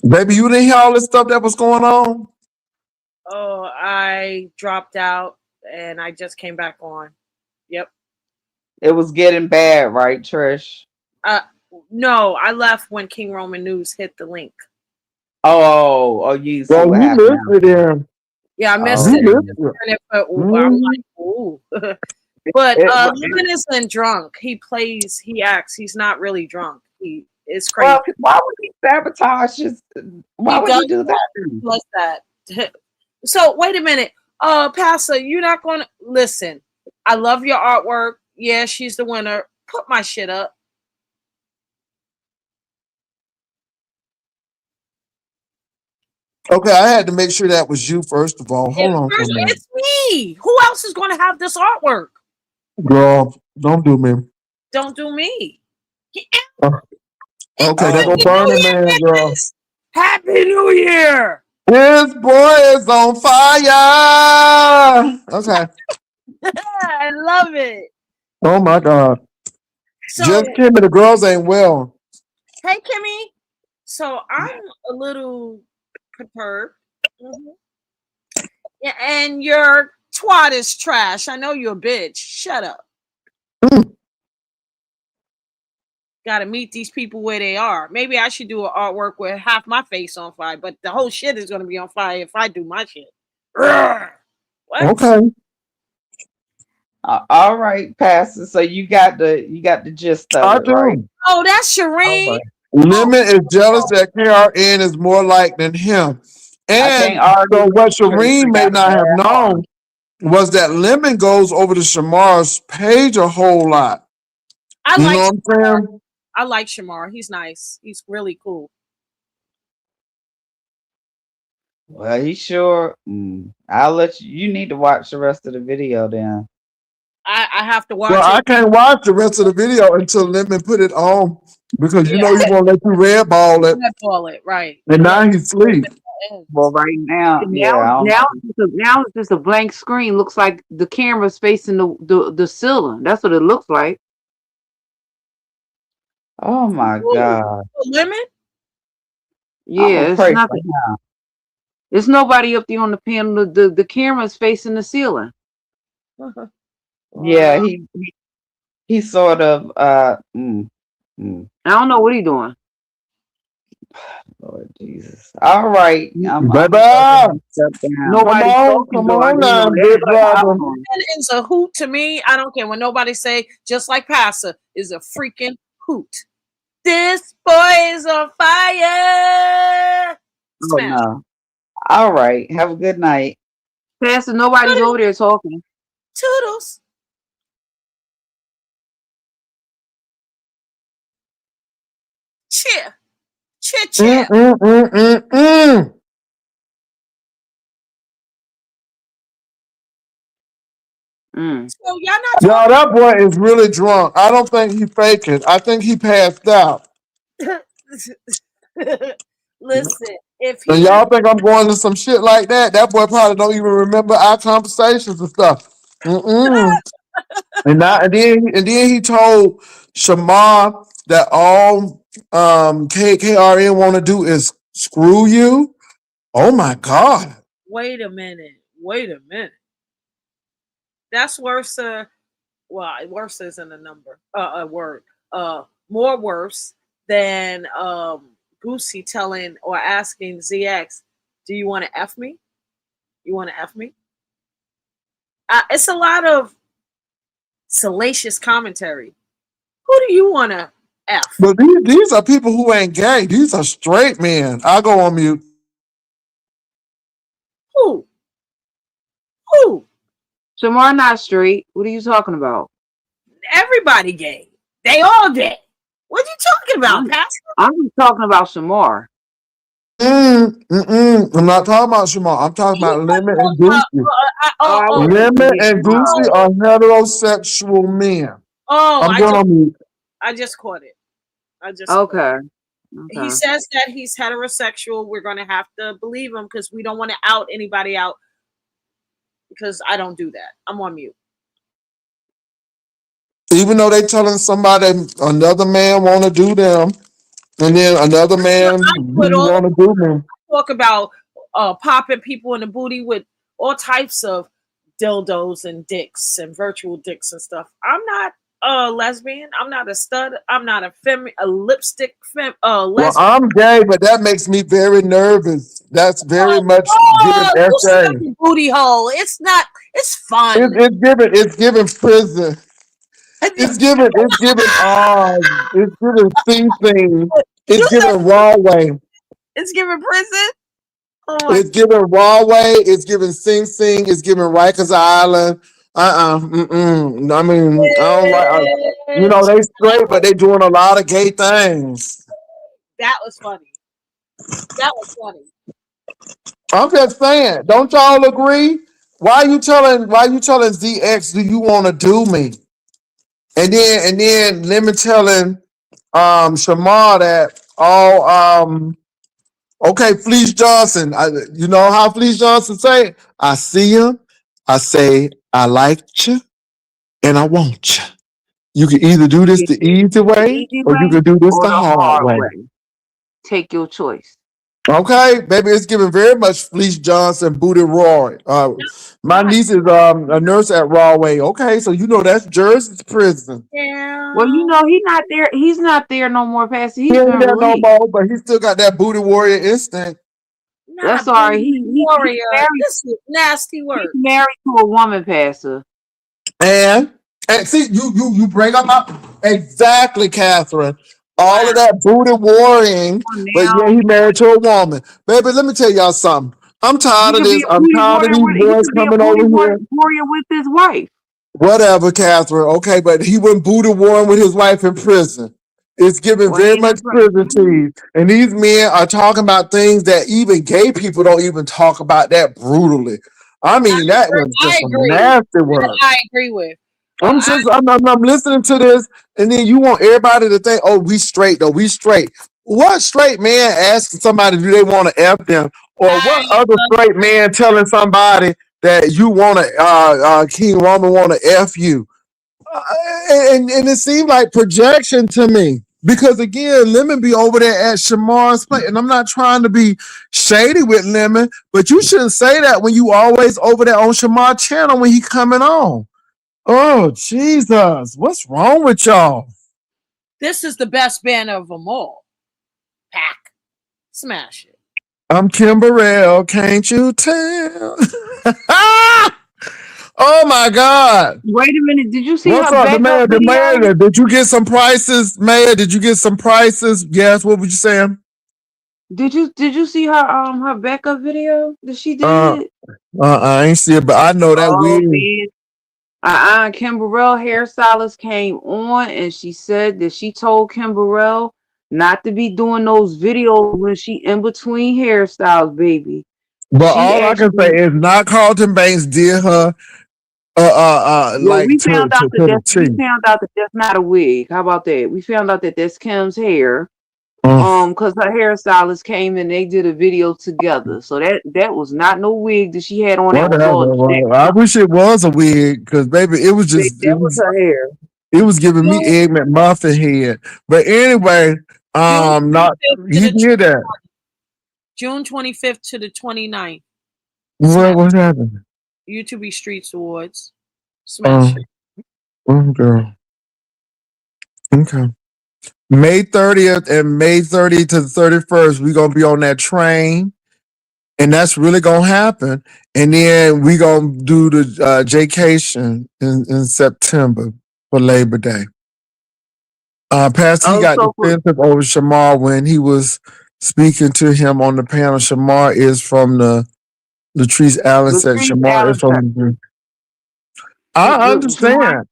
baby, you didn't hear all this stuff that was going on. Oh, I dropped out and I just came back on. Yep. It was getting bad, right, Trish? Uh, no, I left when King Roman News hit the link. Oh, you see Well, what you happened missed now. it, then. Yeah, I missed Oh, You it. missed it. But I'm Mhm. like, ooh. But it, Lemon isn't drunk. He acts. He's not really drunk. It's crazy. well, why would he sabotage his? Why He would he does do that? like that. So wait a minute. Pastor, you're not gonna listen. I love your artwork. Yeah, she's the winner. Put my shit up. Okay, I had to make sure that was you first of all. Hold on for a minute, It's me. Who else is gonna have this artwork? girl. Don't do me. Don't do me. Uh, Okay, there go Happy New Burning Year, Man, girl. bitches! Happy New Year! This boy is on fire. Okay. I love it. Oh my God. So, Just Kimmy, the girls ain't well. hey, Kimmy. So I'm a little perturbed. Mhm. Yeah, and your twat is trash. I know you're a bitch. Shut up. Got to meet these people where they are. Maybe I should do an artwork with half my face on fire, but the whole shit is going to be on fire if I do my shit. Urgh. What? Okay. All right, Pastor. So you got the gist of I it, right? do. Oh, that's All Shireen. right. Lemon is jealous that KRN is more like than him. I can't And argue so with what you, Trish. Shireen I may got a not have bad heart. known was that Lemon goes over to Shamar's page a whole lot. I You like know what I'm saying? I like Shamar. He's nice. He's really cool. Well, he sure. I'll let you. You need to watch the rest of the video then. I have to Well, watch I it. can't watch the rest of the video until Lemon put it on because you Yeah, know he won't let you red ball it. ball it right. And now he's asleep. Well, right now, yeah. I don't know. Now it's just a blank screen. Looks like the camera's facing the ceiling. That's what it looks like. Oh my God. Lemon? I'm Yeah, gonna it's pray for nothing. him. There's nobody up there on the panel. The camera's facing the ceiling. Yeah, he sort of I don't know what he's doing. Lord Jesus. All right. I'm Baby, gonna step down. Nobody's talking come though. on You now, know, big everybody brother. popcorn. It's a hoot to me. I don't care when nobody say, just like Pastor, is a freaking hoot. This boy is on fire. Oh Smash. no. All right. Have a good night. Pastor, nobody's over there talking. Toodles. Cheer. Cheer, cheer. So y'all not Y'all, that boy is really drunk. I don't think he faking. I think he passed out. Listen, if And he y'all think I'm going to some shit like that? That boy probably don't even remember our conversations and stuff. And then he told Shamar that all KRN want to do is screw you. Oh my God. wait a minute. That's worse. Well, worse isn't a word. More worse than Goosey telling or asking ZX, "Do you want to f me? You want to f me?" It's a lot of salacious commentary. Who do you want to f? But these are people who ain't gay. These are straight men. I go on mute. Who? Who? Shamar not straight. What are you talking about? Everybody gay. They all gay. What you talking about, Pastor? I'm just talking about Shamar. I'm not talking about Shamar. I'm talking about Lemon and Goosey. Lemon and Goosey are heterosexual men. I'm going on mute. I just caught it. Okay. He says that he's heterosexual. We're going to have to believe him because we don't want to out anybody out. because I don't do that. I'm on mute. Even though they telling somebody another man want to do them, and then another man With all want to do them. talk about popping people in the booty with all types of dildos and dicks and virtual dicks and stuff. I'm not a lesbian. I'm not a stud. I'm not a lipstick lesbian. Well, I'm gay, but that makes me very nervous. That's very much you giving stuck SA. in booty hole. It's not. It's fun. It's giving prison. It's giving thing. It's giving raw way. It's giving prison. Oh my It's giving raw way. It's giving Sing Sing. It's giving Rikers Island. I mean, I don't like. You know, they straight, but they doing a lot of gay things. That was funny. That was funny. I'm just saying. Don't y'all agree? Why you telling ZX, do you want to do me? And then Lemon telling Shamar that okay, Fleece Johnson. You know how Fleece Johnson say? I see him. I say I like you, and I want you. You can either do this the easy way, or you can do this the hard way. Take your choice. Okay, baby, it's giving very much Fleece Johnson, Booty Roy. My niece is a nurse at Rawway. Okay, so you know that's Jersey's prison. Yeah. Well, you know, he's not there no more, Pastor. He's He ain't been there no released. more, but he still got that booty warrior instinct. That's all right. He's warrior. married, This is nasty he's word. married to a woman, Pastor. And see, you bring up my exactly, Catherine. All of that booty warring, but yeah, he married to a woman. Baby, let me tell y'all something. I'm tired of this. I'm tired of these boys coming over here. Warrior with his wife. Whatever, Catherine. Okay, but he went booty warring with his wife in prison. It's giving very much prison tease. And these men are talking about things that even gay people don't even talk about that brutally. I mean, that was just some nasty work. I agree with. I'm listening to this, and then you want everybody to think, oh, we straight, though. We straight. What straight man asking somebody, do they want to F them? Or what other straight man telling somebody that you want to, King Roman want to F you? And it seemed like projection to me. Because again, Lemon be over there at Shamar's place. And I'm not trying to be shady with Lemon, but you shouldn't say that when you always over there on Shamar's channel when he coming on. Oh, Jesus. What's wrong with y'all? This is the best band of them all. Pack. Smash it. I'm Kim Burrell. Can't you tell? Oh, my God. Wait a minute. Did you see What's her up, backup the video? mayor? Did you get some prices, Mayor? Did you get some prices? Yes. What would you say? Did you see her backup video that she did? I ain't see it, but I know that weird. Kim Burrell hairstylist came on and she said that she told Kim Burrell not to be doing those videos when she in between hairstyles, baby. But all I can say is not Carlton Banks did her like we found out that that's not a wig. How about that? We found out that that's Kim's hair. Because her hairstylist came and they did a video together. So that was not no wig that she had on. I wish it was a wig, because baby, it was just that was her hair. It was giving me Egg McMuffin head. But anyway, you did that. June 25th to the 29th. What happened? YouTube Streets Awards. Smash it. Girl. Okay. May 30th and May 30th to the 31st, we're going to be on that train. And that's really going to happen. And then we're going to do the Jaycation in September for Labor Day. Pastor, he got defensive over Shamar when he was speaking to him on the panel. Shamar is from the Latrice Allen said Shamar is from the... I understand.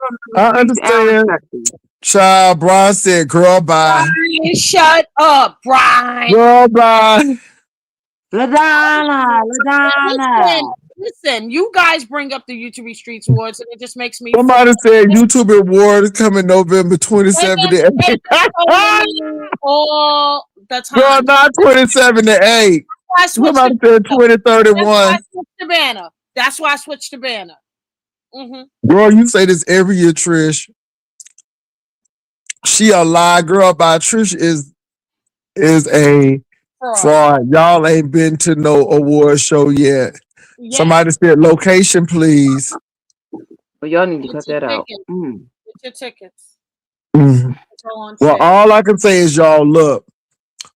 Child, Brian said, girl, bye. Brian, shut up, Brian. Girl, bye. LaDonna. Listen, you guys bring up the YouTube Streets Awards, and it just makes me... Somebody said YouTube Award is coming November 27th to 8. All the time. Girl, not 27 to 8. Somebody said 2031. Savannah. That's why I switched the banner. Hmm. Girl, you say this every year, Trish. She a lie, girl. By Trish is a Fraud. fraud. Y'all ain't been to no award show yet. Yeah. Somebody said location, please. But y'all need to Get cut your that out. tickets. Get your tickets. Mhm. It's all on Well, sale. all I can say is, y'all, look,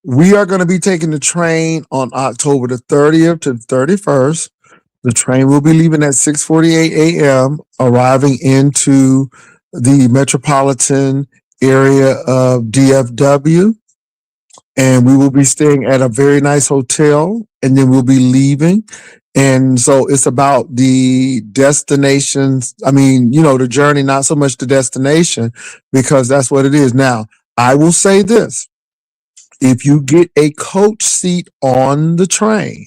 we are going to be taking the train on October the 30th to the 31st. The train will be leaving at 6:48 a.m., arriving into the metropolitan area of DFW. And we will be staying at a very nice hotel, and then we'll be leaving. And so it's about the destinations. I mean, the journey, not so much the destination, because that's what it is. Now, I will say this. If you get a coach seat on the train,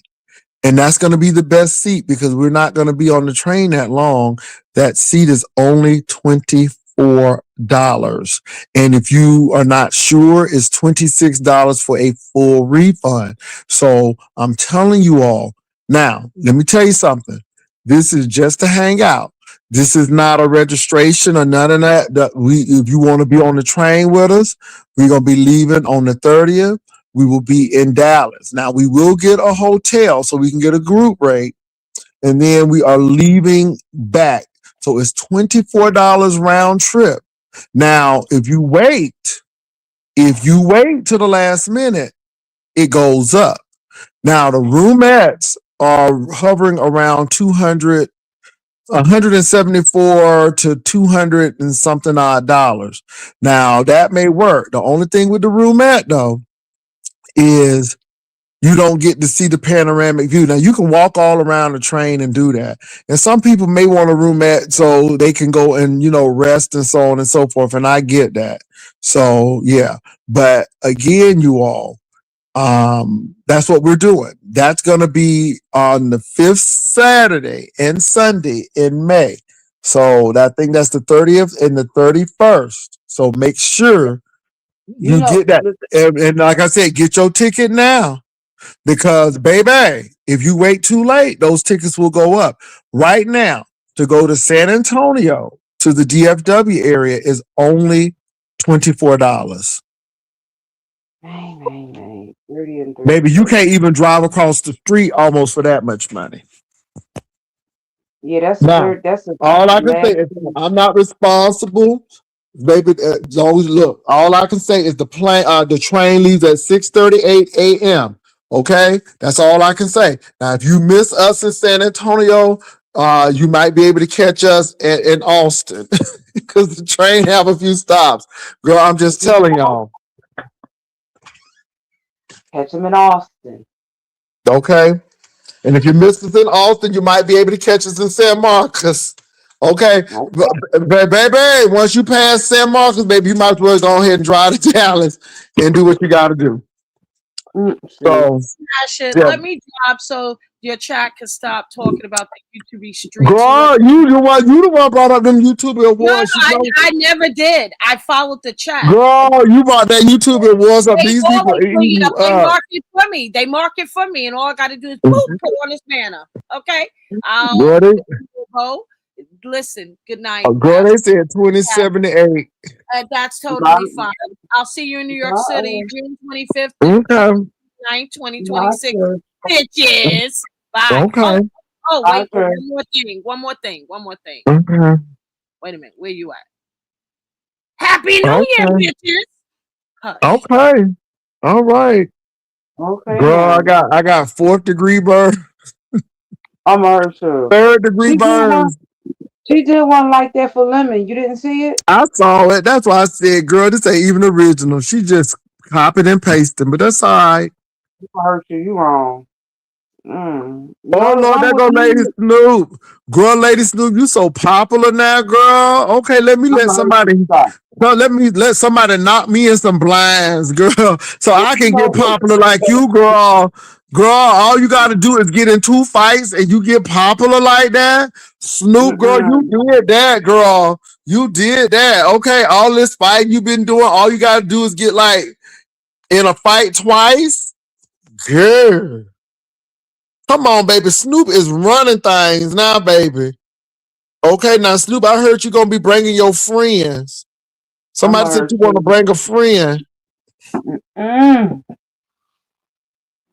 and that's going to be the best seat because we're not going to be on the train that long. That seat is only $24. And if you are not sure, it's $26 for a full refund. So I'm telling you all, now, let me tell you something. This is just to hang out. This is not a registration or none of that. If you want to be on the train with us, we're going to be leaving on the 30th. We will be in Dallas. Now we will get a hotel so we can get a group rate, and then we are leaving back. So it's $24 round trip. Now, if you wait to the last minute, it goes up. Now the roomettes are hovering around 174 to 200 and something odd dollars. Now that may work. The only thing with the roomette though is you don't get to see the panoramic view. Now you can walk all around the train and do that. And some people may want a roomette so they can go and, rest and so on and so forth. And I get that. So yeah. But again, you all, that's what we're doing. That's going to be on the 5th Saturday and Sunday in May. So I think that's the 30th and the 31st. So make sure you get that. And like I said, get your ticket now. Because, baby, if you wait too late, those tickets will go up. Right now, to go to San Antonio to the DFW area is only $24. Dang. 30 and 30. Maybe you can't even drive across the street almost for that much money. Yeah, that's Now, all I can say is I'm not responsible. Baby, always look. All I can say is the train leaves at 6:38 a.m. Okay, that's all I can say. Now, if you miss us in San Antonio, you might be able to catch us in Austin because the train have a few stops. Girl, I'm just telling y'all. Catch them in Austin. Okay, and if you miss us in Austin, you might be able to catch us in San Marcos. Okay, baby, once you pass San Marcos, baby, you might as well go ahead and drive to Dallas and do what you got to do. So, let me drop so your chat can stop talking about the YouTube streets. Girl, you the one brought up them YouTube awards. No, I never did. I followed the chat. Girl, you brought that YouTube awards up. These people they mark it for me. They mark it for me, and all I got to do is boop, put on this banner. Okay. Listen, good night. Girl, they said 27 to 8. That's totally fine. I'll see you in New York City, June 25th, okay. 9, 2026. Bitches. Bye. Okay. Oh, wait. One more thing. Okay. Wait a minute. Where you at? Happy New Year, bitches. Hush. Okay. All right. Okay. Girl, I got 4th degree burn. I'm sure. 3rd degree burns. She did one like that for Lemon. You didn't see it? I saw it. That's why I said, girl, this ain't even original. She just copied and pasted, but that's all right. You wrong. Oh, Lord, there go Lady Snoop. Girl, Lady Snoop, you so popular now, girl. Okay, let somebody knock me in some blinds, girl, so I can get popular like you, girl. Girl, all you got to do is get in 2 fights and you get popular like that. Snoop, girl, you did that, girl. You did that. Okay, all this fighting you've been doing, all you got to do is get like in a fight twice. Girl. Come on, baby. Snoop is running things now, baby. Okay, now Snoop, I heard you gonna be bringing your friends. Somebody said you want to bring a friend.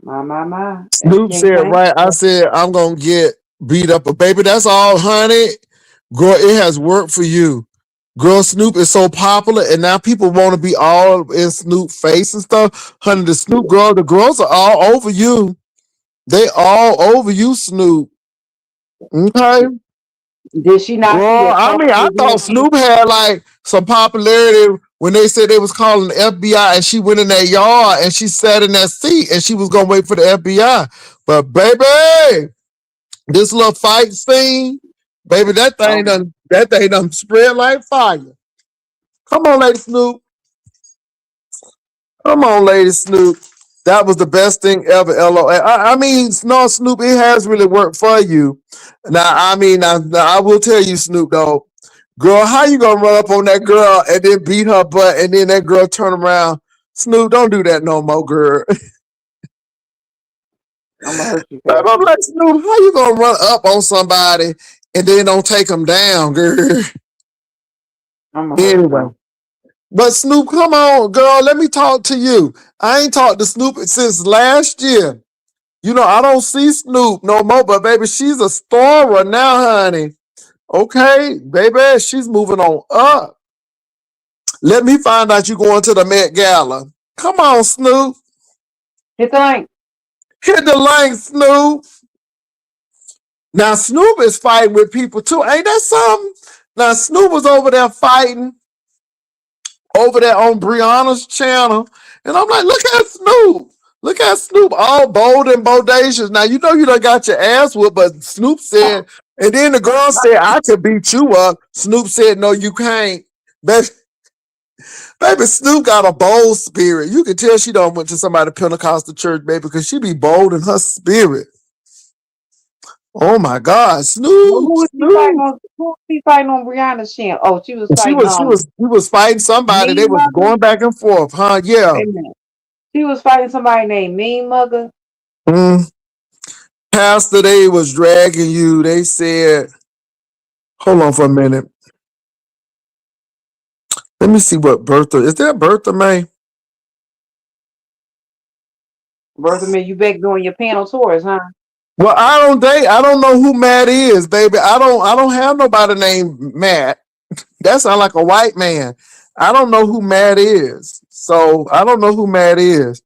My. Snoop said, right. I said, I'm going to get beat up. But baby, that's all, honey. Girl, it has worked for you. Girl, Snoop is so popular, and now people want to be all in Snoop face and stuff. Honey, the Snoop girl, the girls are all over you. They all over you, Snoop. Okay? Did she not? Well, I mean, I thought Snoop had like some popularity when they said they was calling the FBI, and she went in that yard and she sat in that seat and she was gonna wait for the FBI. But baby, this little fight scene, baby, that thing done spread like fire. Come on, Lady Snoop. Come on, Lady Snoop. That was the best thing ever. LOL. I mean, no, Snoop, it has really worked for you. Now, I mean, now, I will tell you, Snoop, though, girl, how you gonna run up on that girl and then beat her butt and then that girl turn around? Snoop, don't do that no more, girl. I'm gonna hurt you. I'm like, Snoop, how you gonna run up on somebody and then don't take them down, girl? Anyway. But Snoop, come on, girl, let me talk to you. I ain't talked to Snoop since last year. You know, I don't see Snoop no more, but baby, she's a star now, honey. Okay, baby, she's moving on up. Let me find out you going to the Met Gala. Come on, Snoop. Hit the link. Hit the link, Snoop. Now, Snoop is fighting with people too. Ain't that something? Now, Snoop was over there fighting over there on Brianna's channel. And I'm like, look at Snoop. Look at Snoop, all bold and bodacious. Now, you know you done got your ass whooped, but Snoop said, and then the girl said, I can beat you up. Snoop said, no, you can't. Baby, Snoop got a bold spirit. You can tell she done went to somebody Pentecostal church, baby, because she be bold in her spirit. Oh my God, Snoop! Who was she fighting on Brianna's channel? Oh, she was fighting. She was fighting somebody. They was going back and forth, huh? Yeah. Wait a minute. She was fighting somebody named Mean Mugger. Pastor, they was dragging you. They said, hold on for a minute. Let me see what Bertha is. That Bertha May? Bertha May, you back doing your panel tours, huh? Well, I don't know who Matt is, baby. I don't have nobody named Matt. That sounds like a white man. I don't know who Matt is. So I don't know who Matt is.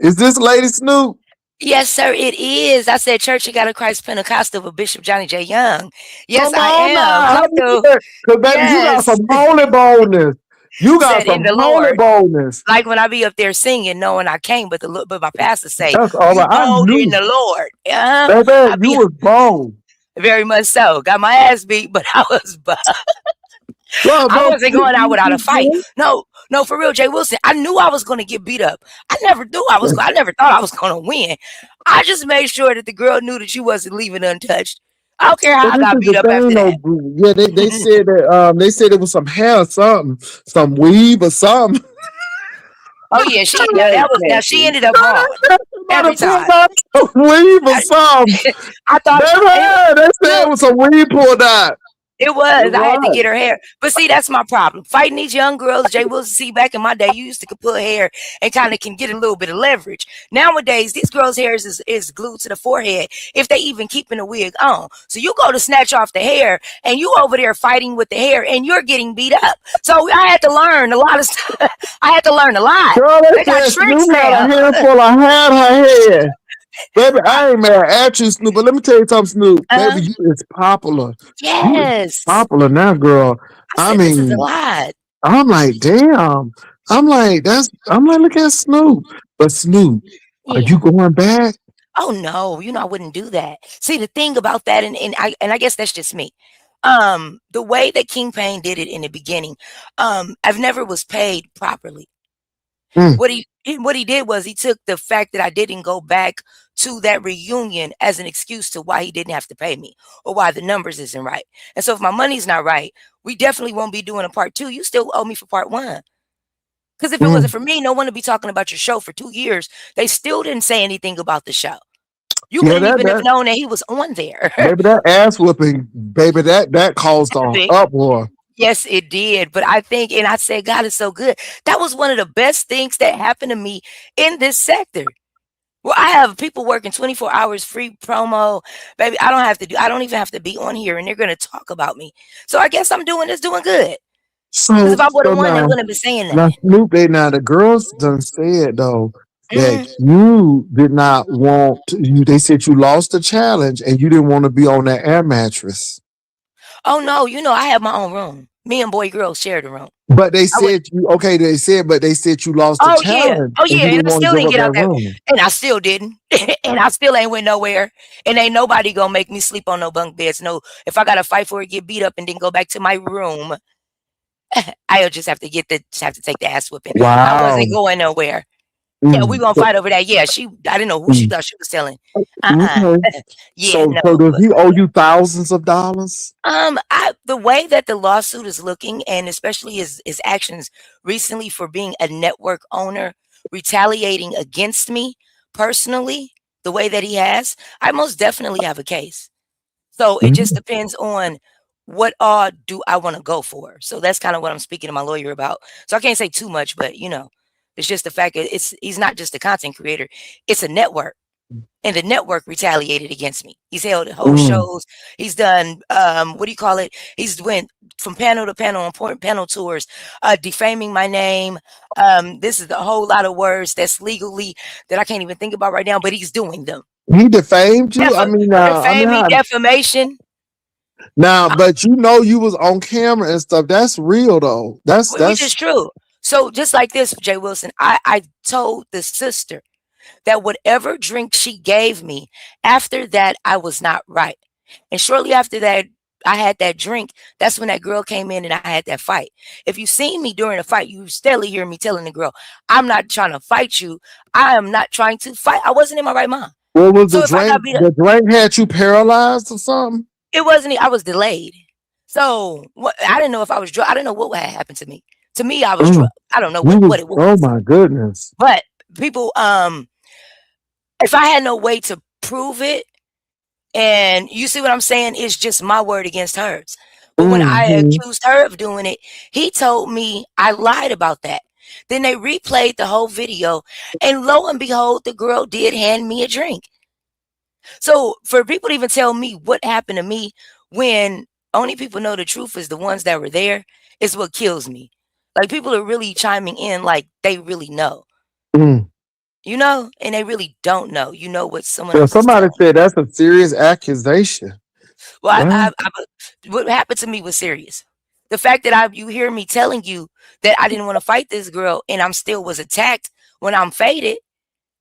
Is this Lady Snoop? Yes, sir, it is. I said Church of God of Christ Pentecostal with Bishop Johnny J. Young. Yes, I am. Because baby, you got some holy boldness. You got some holy boldness. Like when I be up there singing, knowing I can't, but my pastor say, that's all right. I knew in the Lord. Baby, you was bold. Very much so. Got my ass beat, but I was bold. I wasn't going out without a fight. No, for real, Jay Wilson. I knew I was going to get beat up. I never thought I was going to win. I just made sure that the girl knew that she wasn't leaving untouched. I don't care how I got beat up after that. Yeah, they said that it was some hair or something, some weave or something. Oh yeah, she ended up wrong every time. Weave or something. I thought they said it was some weave pulled out. It was. I had to get her hair. But see, that's my problem. Fighting these young girls, Jay Wilson, see, back in my day, you used to put hair and kind of can get a little bit of leverage. Nowadays, these girls' hair is glued to the forehead if they even keeping a wig on. So you go to snatch off the hair and you over there fighting with the hair and you're getting beat up. So I had to learn a lot of stuff. I had to learn a lot. Girl, they got tricks now. A handful of hair in her head. Baby, I ain't mad at you, Snoop, but let me tell you something, Snoop. Baby, you is popular. Yes. Popular now, girl. I mean, this is a lot. I'm like, damn. I'm like, look at Snoop. But Snoop, are you going back? Oh no, I wouldn't do that. See, the thing about that, and I guess that's just me. The way that King Payne did it in the beginning, I've never was paid properly. What he did was he took the fact that I didn't go back to that reunion as an excuse to why he didn't have to pay me or why the numbers isn't right. And so if my money's not right, we definitely won't be doing a part 2. You still owe me for part 1. Because if it wasn't for me, no one would be talking about your show for 2 years. They still didn't say anything about the show. You Yeah, couldn't that even have that known that he was on there. baby, that ass whooping, baby, that caused an Epic. uproar. Yes, it did. But I think, and I said, God is so good. That was one of the best things that happened to me in this sector. Well, I have people working 24 hours free promo. Baby, I don't even have to be on here and they're gonna talk about me. So I guess I'm doing good. Because if So I would so have won, they now wouldn't have been saying now nothing. Snoop, now the girls done said though that Mhm. you did not want you. They said you lost the challenge and you didn't want to be on that air mattress. Oh no, I have my own room. Me and boy girl shared a room. But they I would said you okay. But they said you lost the Oh yeah. challenge Oh and yeah. you And didn't I want to still give didn't up get out that that room. and I still didn't. And I still ain't went nowhere. And ain't nobody gonna make me sleep on no bunk beds. No, if I gotta fight for it, get beat up and then go back to my room, I'll just have to take the ass whipping. I Wow. wasn't going nowhere. Yeah, we Mm. gonna fight over that. Yeah, I didn't know who she Mm. thought she was telling. Okay. Yeah, no. So does he owe you thousands of dollars? The way that the lawsuit is looking, and especially his actions recently for being a network owner, retaliating against me personally, the way that he has, I most definitely have a case. So it just Mm. depends on what all do I want to go for. So that's kind of what I'm speaking to my lawyer about. So I can't say too much, but it's just the fact that he's not just a content creator; it's a network. And the network retaliated against me. He's held whole Mm. shows. He's done what do you call it? He's went from panel to panel, important panel tours, defaming my name. This is a whole lot of words that's legally that I can't even think about right now, but he's doing them. He defamed you. Defa- Defaming, defamation. Now, but you was on camera and stuff. That's real though. Which is true. So just like this, Jay Wilson, I told the sister that whatever drink she gave me, after that, I was not right. And shortly after that, I had that drink. That's when that girl came in and I had that fight. If you seen me during a fight, you steadily hear me telling the girl, I'm not trying to fight you. I am not trying to fight. I wasn't in my right mind. What was So the if I got drink? beat up, The drink had you paralyzed or something? it wasn't, I was delayed. So I didn't know if I was drunk. I didn't know what had happened to me. To me, I was Mm. drunk. I don't know You what was, it oh was. my goodness. But people, if I had no way to prove it, and you see what I'm saying, it's just my word against hers. But when I Mhm. accused her of doing it, he told me I lied about that. Then they replayed the whole video, and lo and behold, the girl did hand me a drink. So for people to even tell me what happened to me when only people know the truth is the ones that were there is what kills me. Like people are really chiming in like they really know, Mm. and they really don't know. You know what someone Well, else is somebody telling. said that's a serious accusation. Well, What? what happened to me was serious. The fact that you hear me telling you that I didn't want to fight this girl and I'm still was attacked when I'm faded,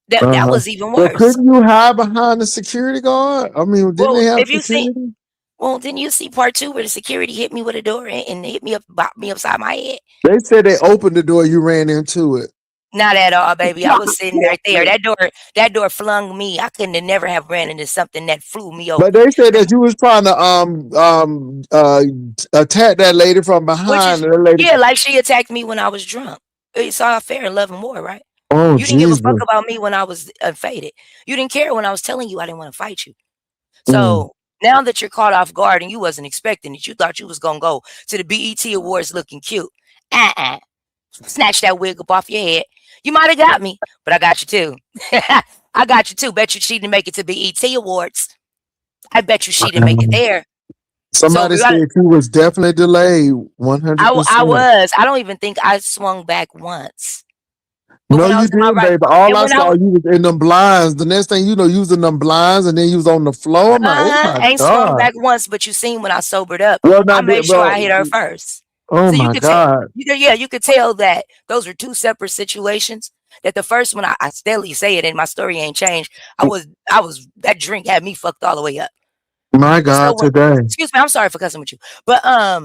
that Uh-huh. was even Well, worse. couldn't you hide behind the security guard? I mean, didn't Well, they have if you see, security? well, then you see part two where the security hit me with a door and hit me up, bopped me upside my head. They said they opened the door, you ran into it. Not at all, baby. I was sitting right there. That door flung me. I couldn't have never have ran into something that flew me But open. they said that you was trying to attack that lady from Which behind. is, And the lady, yeah, like she attacked me when I was drunk. It's all fair and love and war, right? oh You didn't give a fuck Jesus. about me when I was faded. You didn't care when I was telling you I didn't want to fight you. Mm. So now that you're caught off guard and you wasn't expecting it, you thought you was gonna go to the BET Awards looking cute. Snatch that wig up off your head. You might have got me, but I got you too. I got you too. Bet you she didn't make it to BET Awards. I bet you she didn't make it there. So Somebody said you was definitely delayed 100%. I was. I don't even think I swung back once. But No, when I you was in my didn't, right, baby. All and I when I saw you was in them blinds. The next thing you know, you was in them blinds and then you was on the floor. I'm like, oh my ain't swung God. back once, but you seen when I sobered up, Well, I not made that, sure I but hit her first. oh So you my could tell, God. you could tell that those were two separate situations. That the first one, I steadily say it, and my story ain't changed. That drink had me fucked all the way up. My So God, when, today. excuse me, I'm sorry for cussing with you, but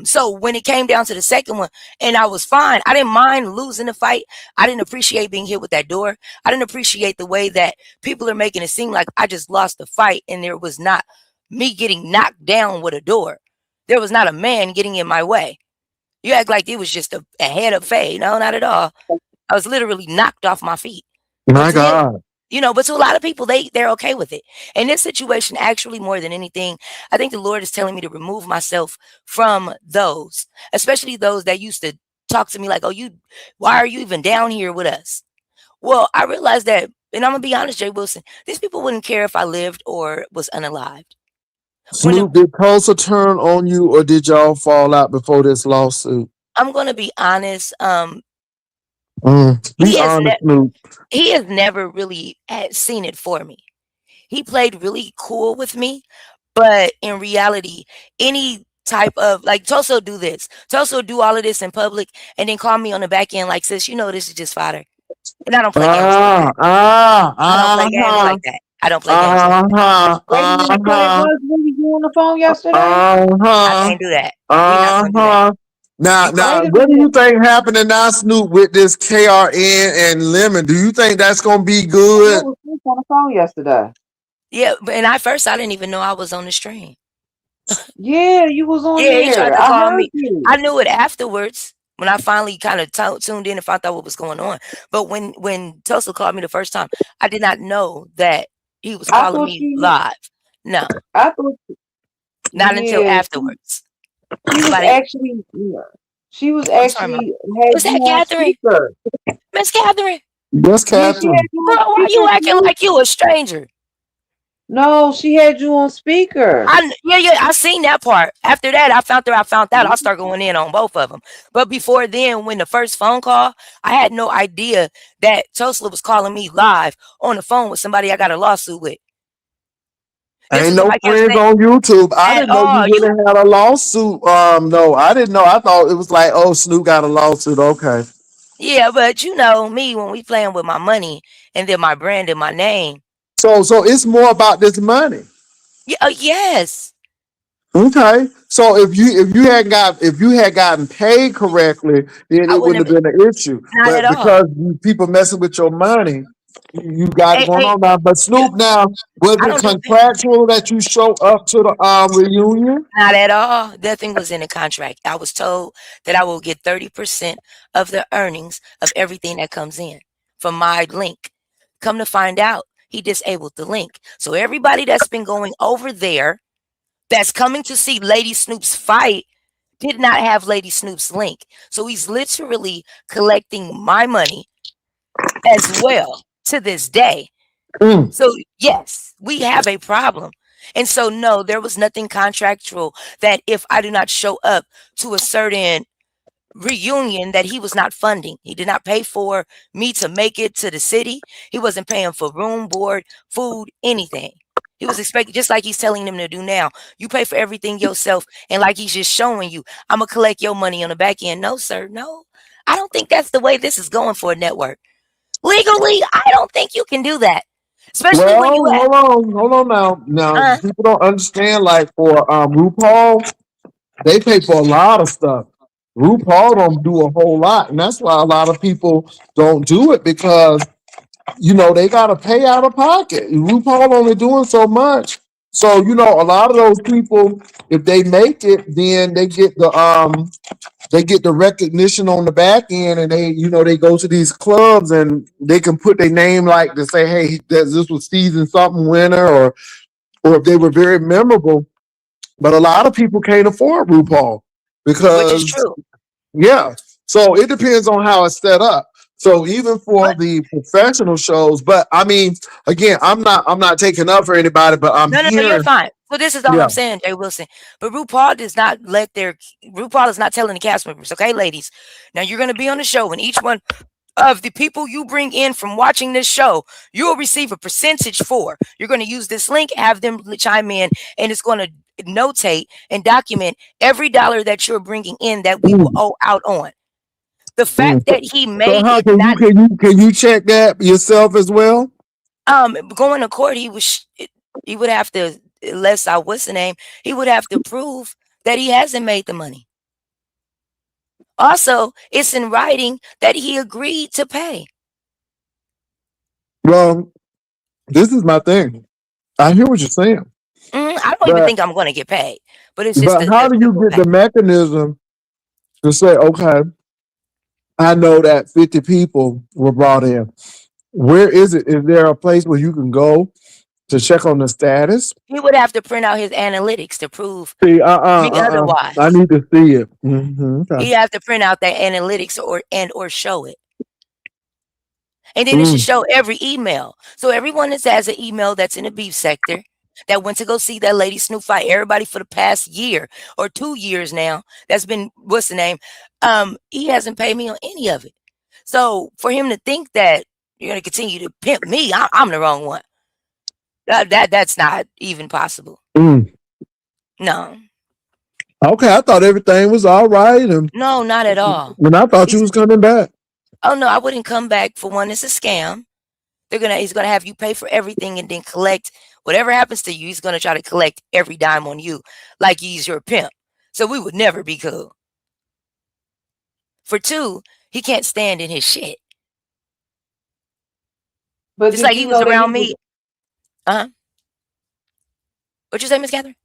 so when it came down to the second one, and I was fine, I didn't mind losing the fight. I didn't appreciate being hit with that door. I didn't appreciate the way that people are making it seem like I just lost the fight, and there was not me getting knocked down with a door. There was not a man getting in my way. You act like it was just a head up fade. No, not at all. I was literally knocked off my feet. But My to him, God. You know, but to a lot of people, they're okay with it. In this situation, actually, more than anything, I think the Lord is telling me to remove myself from those, especially those that used to talk to me like, "Oh, why are you even down here with us?" Well, I realized that, and I'm gonna be honest, Jay Wilson, these people wouldn't care if I lived or was unalived. When it, Snoop, did Tulsa turn on you, or did y'all fall out before this lawsuit? I'm gonna be honest, Be he has honest, Snoop. he has never really seen it for me. He played really cool with me, but in reality, any type of like Tulsa do this, Tulsa do all of this in public, and then call me on the back end like, "Sis, you know this is just fodder." And I don't play games like that. I don't play games Uh-huh, like that. I don't play games like that. Wait a minute, so it uh-huh, was really you on the phone yesterday? I uh-huh, can't do that. We're not gonna do that. uh-huh. Now, You call Wait a what do you minute. think happening now, Snoop, with this KRN and Lemon? Do you think that's gonna be You good? was on the phone yesterday. Yeah, and I didn't even know I was on the stream. Yeah, you was on Yeah, he tried there. to I call heard me. you. I knew it afterwards when I finally kind of tuned in and found out what was going on. But when Tulsa called me the first time, I did not know that he was I calling thought me live. No, I thought, not until yeah, afterwards. she was Somebody, actually, yeah, she was I'm sorry, Mom. actually had Was you that on Catherine? speaker. Miss Catherine? Yes, Yeah, she had Catherine. you on Girl, why you speaker. acting like you a stranger? No, she had you on speaker. Yeah, I seen that part. After that, I found out. I start going in on both of them. But before then, when the first phone call, I had no idea that Tulsa was calling me live on the phone with somebody I got a lawsuit with. This Ain't was no like friends on YouTube. I at didn't know you all. really had a lawsuit. No, I didn't know. I thought it was like, oh, Snoop got a lawsuit. Okay. Yeah, but you know me when we playing with my money and then my brand and my name. So it's more about this money. Yeah, yes. Okay. So if you had gotten paid correctly, then I it wouldn't wouldn't have have been an issue. not at But all. because people messing with your money, you got it Hey, going hey, on now. But Snoop, now, was I it don't do contractual that you show up to the reunion? not at all. Nothing was in the contract. I was told that I will get 30% of the earnings of everything that comes in from my link. Come to find out, he disabled the link. So everybody that's been going over there that's coming to see Lady Snoop's fight did not have Lady Snoop's link. So he's literally collecting my money as well to this day. Mm. So, yes, we have a problem. And so, no, there was nothing contractual that if I do not show up to a certain reunion that he was not funding. He did not pay for me to make it to the city. He wasn't paying for room, board, food, anything. He was expecting, just like he's telling them to do now. You pay for everything yourself. And like he's just showing you, I'm going to collect your money on the back end. No, sir. No, I don't think that's the way this is going for a network. Legally, I don't think you can do that. Especially Well, when you have hold on now. Now uh, people don't understand. Like for RuPaul, they pay for a lot of stuff. RuPaul don't do a whole lot, and that's why a lot of people don't do it because they got to pay out of pocket. RuPaul only doing so much, so a lot of those people, if they make it, then they get the recognition on the back end, and they go to these clubs and they can put their name like to say, hey, this was season something winner, or if they were very memorable. But a lot of people can't afford RuPaul which is because true. yeah. So it depends on how it's set up. So even for But the professional shows, but I mean, again, I'm not taking up for anybody, but I'm no, you're hearing, fine. So this is all yeah. I'm saying, Jay Wilson. But RuPaul is not telling the cast members, okay, ladies. Now you're gonna be on the show, and each one of the people you bring in from watching this show, you'll receive a percentage for. You're gonna use this link, have them chime in, and it's gonna notate and document every dollar that you're bringing in that we will Mm, owe out on. The mm. fact that he So made how it can you not can you check that yourself as well? going to court, he would have to, unless I what's the name, he would have to prove that he hasn't made the money. Also, it's in writing that he agreed to pay. Well, this is my thing. I hear what you're saying, I don't even but think I'm going to get paid, but it's just how the do you simple get the fact. mechanism to say, okay, I know that 50 people were brought in. Where is it? Is there a place where you can go to check on the status? He would have to print out his analytics to prove See, me otherwise. I need to see it. Okay. He have to print out that analytics or show it. And then it should show every email. So everyone that has an email that's in the beef sector that went to go see that lady Snoop fight, everybody for the past year or 2 years now, that's been, what's the name? He hasn't paid me on any of it. So for him to think that you're going to continue to pimp me, I'm the wrong one. That's not even possible. No. Okay, I thought everything was all right. And No, not at all. when I thought you was coming back. Oh no, I wouldn't come back. For one, it's a scam. He's gonna have you pay for everything and then collect whatever happens to you. He's gonna try to collect every dime on you like he's your pimp. So we would never be cool. For two, he can't stand in his shit. But Just did like you he was know that around me. What you say, Miss Catherine?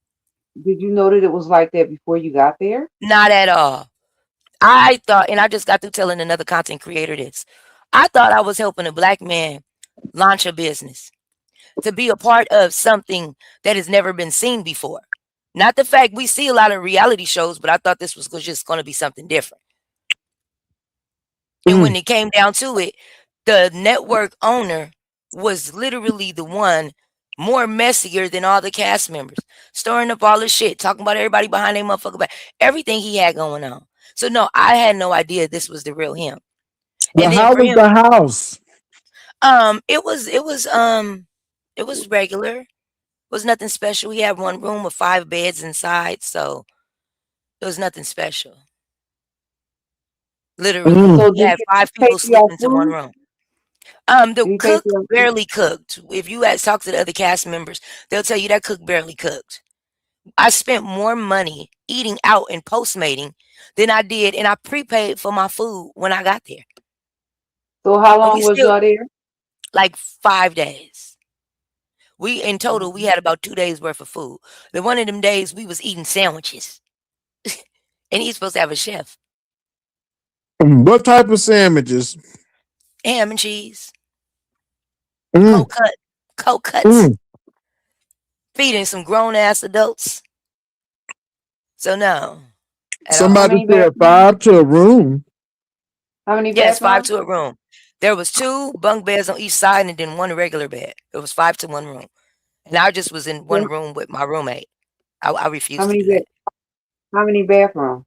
Did you know that it was like that before you got there? Not at all. I thought, and I just got through telling another content creator this. I thought I was helping a black man launch a business, to be a part of something that has never been seen before. Not the fact we see a lot of reality shows, but I thought this was just going to be something different. And when it came down to it, the network owner was literally the one more messier than all the cast members, stirring up all the shit, talking about everybody behind their motherfucker back, everything he had going on. So no, I had no idea this was the real him. Well, And then how for was him, the house? it was regular. It was nothing special. He had one room with 5 beds inside, so it was nothing special. Literally, So he did had you 5 pay people for your sleep into one food? room. Did The you pay cook for your food? barely cooked. If you talk to the other cast members, they'll tell you that cook barely cooked. I spent more money eating out and Postmating than I did, and I prepaid for my food when I got there. So how And long we was still, y'all there? like 5 days. In total, we had about 2 days worth of food. The one of them days we was eating sandwiches. And he's supposed to have a chef. What type of sandwiches? Ham and cheese. Mm, Cold cuts. mm. Feeding some grown ass adults. So no. At all. Somebody many said bathrooms? 5 to a room. How many Yes, 5 bathrooms? to a room. There was 2 bunk beds on each side and then 1 regular bed. It was 5 to 1 room. And I just was in one room with my roommate. I refused How to many do that. how many bathrooms?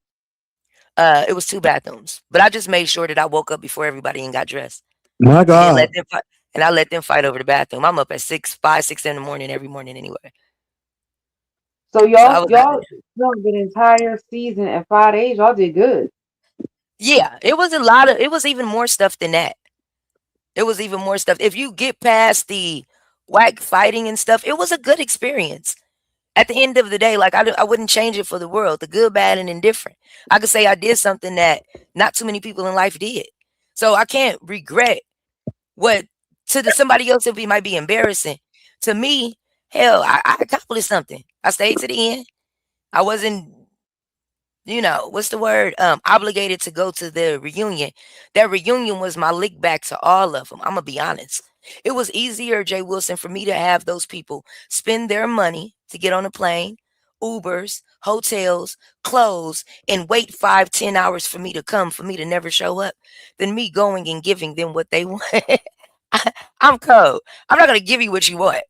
It was 2 bathrooms. But I just made sure that I woke up before everybody and got dressed. My And then God. I let them fight over the bathroom. I'm up at 5, 6 in the morning every morning anyway. So So I y'all was not there. the entire season in 5 days, y'all did good. Yeah, it was even more stuff than that. It was even more stuff. If you get past the whack fighting and stuff, it was a good experience. At the end of the day, like I wouldn't change it for the world, the good, bad, and indifferent. I could say I did something that not too many people in life did. So I can't regret what to somebody else it might be embarrassing. To me, hell, I accomplished something. I stayed to the end. I wasn't, what's the word? Obligated to go to the reunion. That reunion was my lick back to all of them. I'm gonna be honest. It was easier, Jay Wilson, for me to have those people spend their money to get on a plane, Ubers, hotels, clothes, and wait 5, 10 hours for me to come, for me to never show up, than me going and giving them what they want. I'm cold. I'm not gonna give you what you want.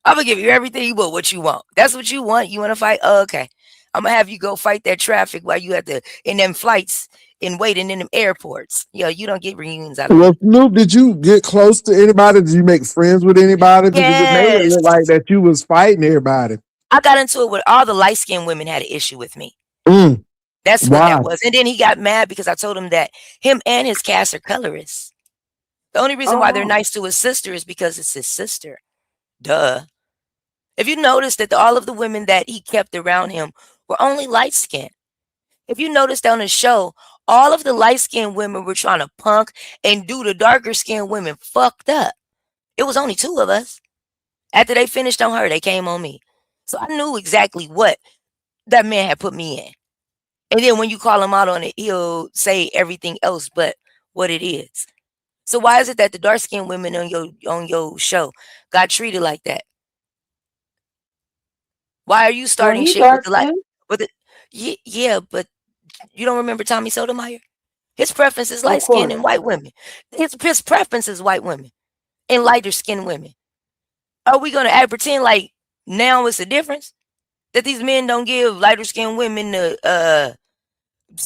I'm gonna give you everything you want, what you want. That's what you want. You want to fight? Oh, okay. I'm gonna have you go fight that traffic while you in them flights and waiting in them airports. You don't get reunions out of Well, me. Snoop, did you get close to anybody? Did you make friends with anybody? Because it made it Yes. look like that you was fighting everybody. I got into it with all the light-skinned women had an issue with me. Mm. That's what Why? that was. And then he got mad because I told him that him and his cast are colorists. The only reason why they're nice to his sister is because it's his sister. Duh. If you notice that all of the women that he kept around him were only light-skinned. If you noticed on the show, all of the light-skinned women were trying to punk and do the darker-skinned women fucked up. It was only 2 of us. After they finished on her, they came on me. So I knew exactly what that man had put me in. And then when you call him out on it, he'll say everything else but what it is. So why is it that the dark skinned women on your show got treated like that? Why are you Well, starting he shit with dark the light? skinned. With it? Yeah, but you don't remember Tommy Sotomayor? His preference is Of light skinned course. and white women. His preference is white women and lighter skinned women. Are we gonna act pretend like now it's a difference? That these men don't give lighter skinned women the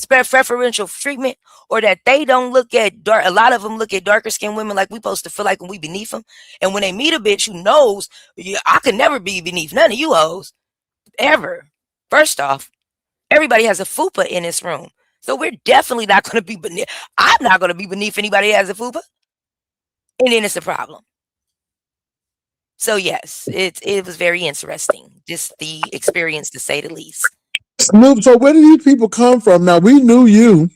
preferential treatment, or that they don't look at dark, a lot of them look at darker skinned women like we supposed to feel like when we beneath them. And when they meet a bitch who knows, yeah, I could never be beneath none of you hoes ever. First off, everybody has a fupa in this room. So we're definitely not going to be beneath. I'm not going to be beneath anybody that has a fupa. And then it's a problem. So yes, it was very interesting. Just the experience, to say the least. Snoop, so where do these people come from? Now, we knew you.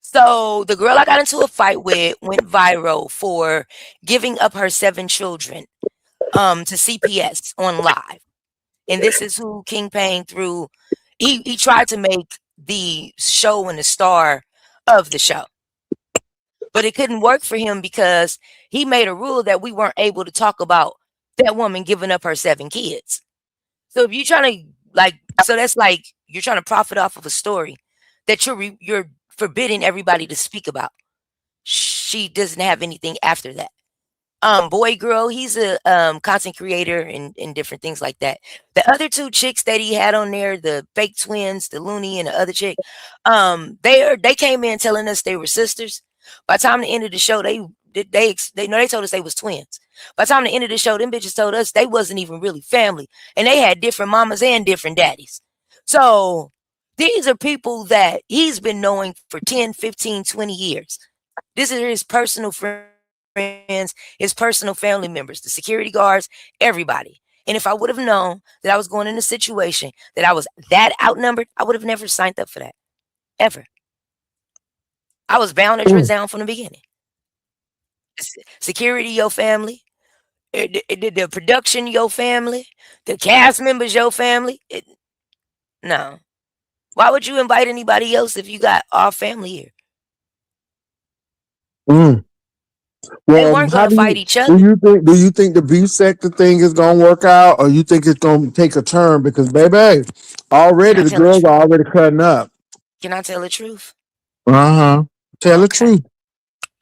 So the girl I got into a fight with went viral for giving up her 7 children to CPS on live. And this is who King Payne threw. He tried to make the show and the star of the show. But it couldn't work for him because he made a rule that we weren't able to talk about that woman giving up her 7 kids. So if you're trying to so that's like you're trying to profit off of a story that you're forbidding everybody to speak about. She doesn't have anything after that. Boy Girl, he's a content creator and different things like that. The other 2 chicks that he had on there, the fake twins, the Looney and the other chick, they came in telling us they were sisters. By the time the end of the show, they told us they was twins. By the time the end of the show, them bitches told us they wasn't even really family, and they had different mamas and different daddies. So these are people that he's been knowing for 10, 15, 20 years. This is his personal friends, his personal family members, the security guards, everybody. And if I would have known that I was going in a situation that I was that outnumbered, I would have never signed up for that. Ever. I was bound to dress down from the beginning. Security, your family. The production, your family. The cast members, your family. No. Why would you invite anybody else if you got our family here? Mm. They Well, weren't how going to fight each other. do you think the beef sector thing is gonna work out, or you think it's gonna take a turn? Because baby, already Can I the tell the girls truth? are already cutting up. Can I tell the truth? Uh-huh. Tell the Okay. truth.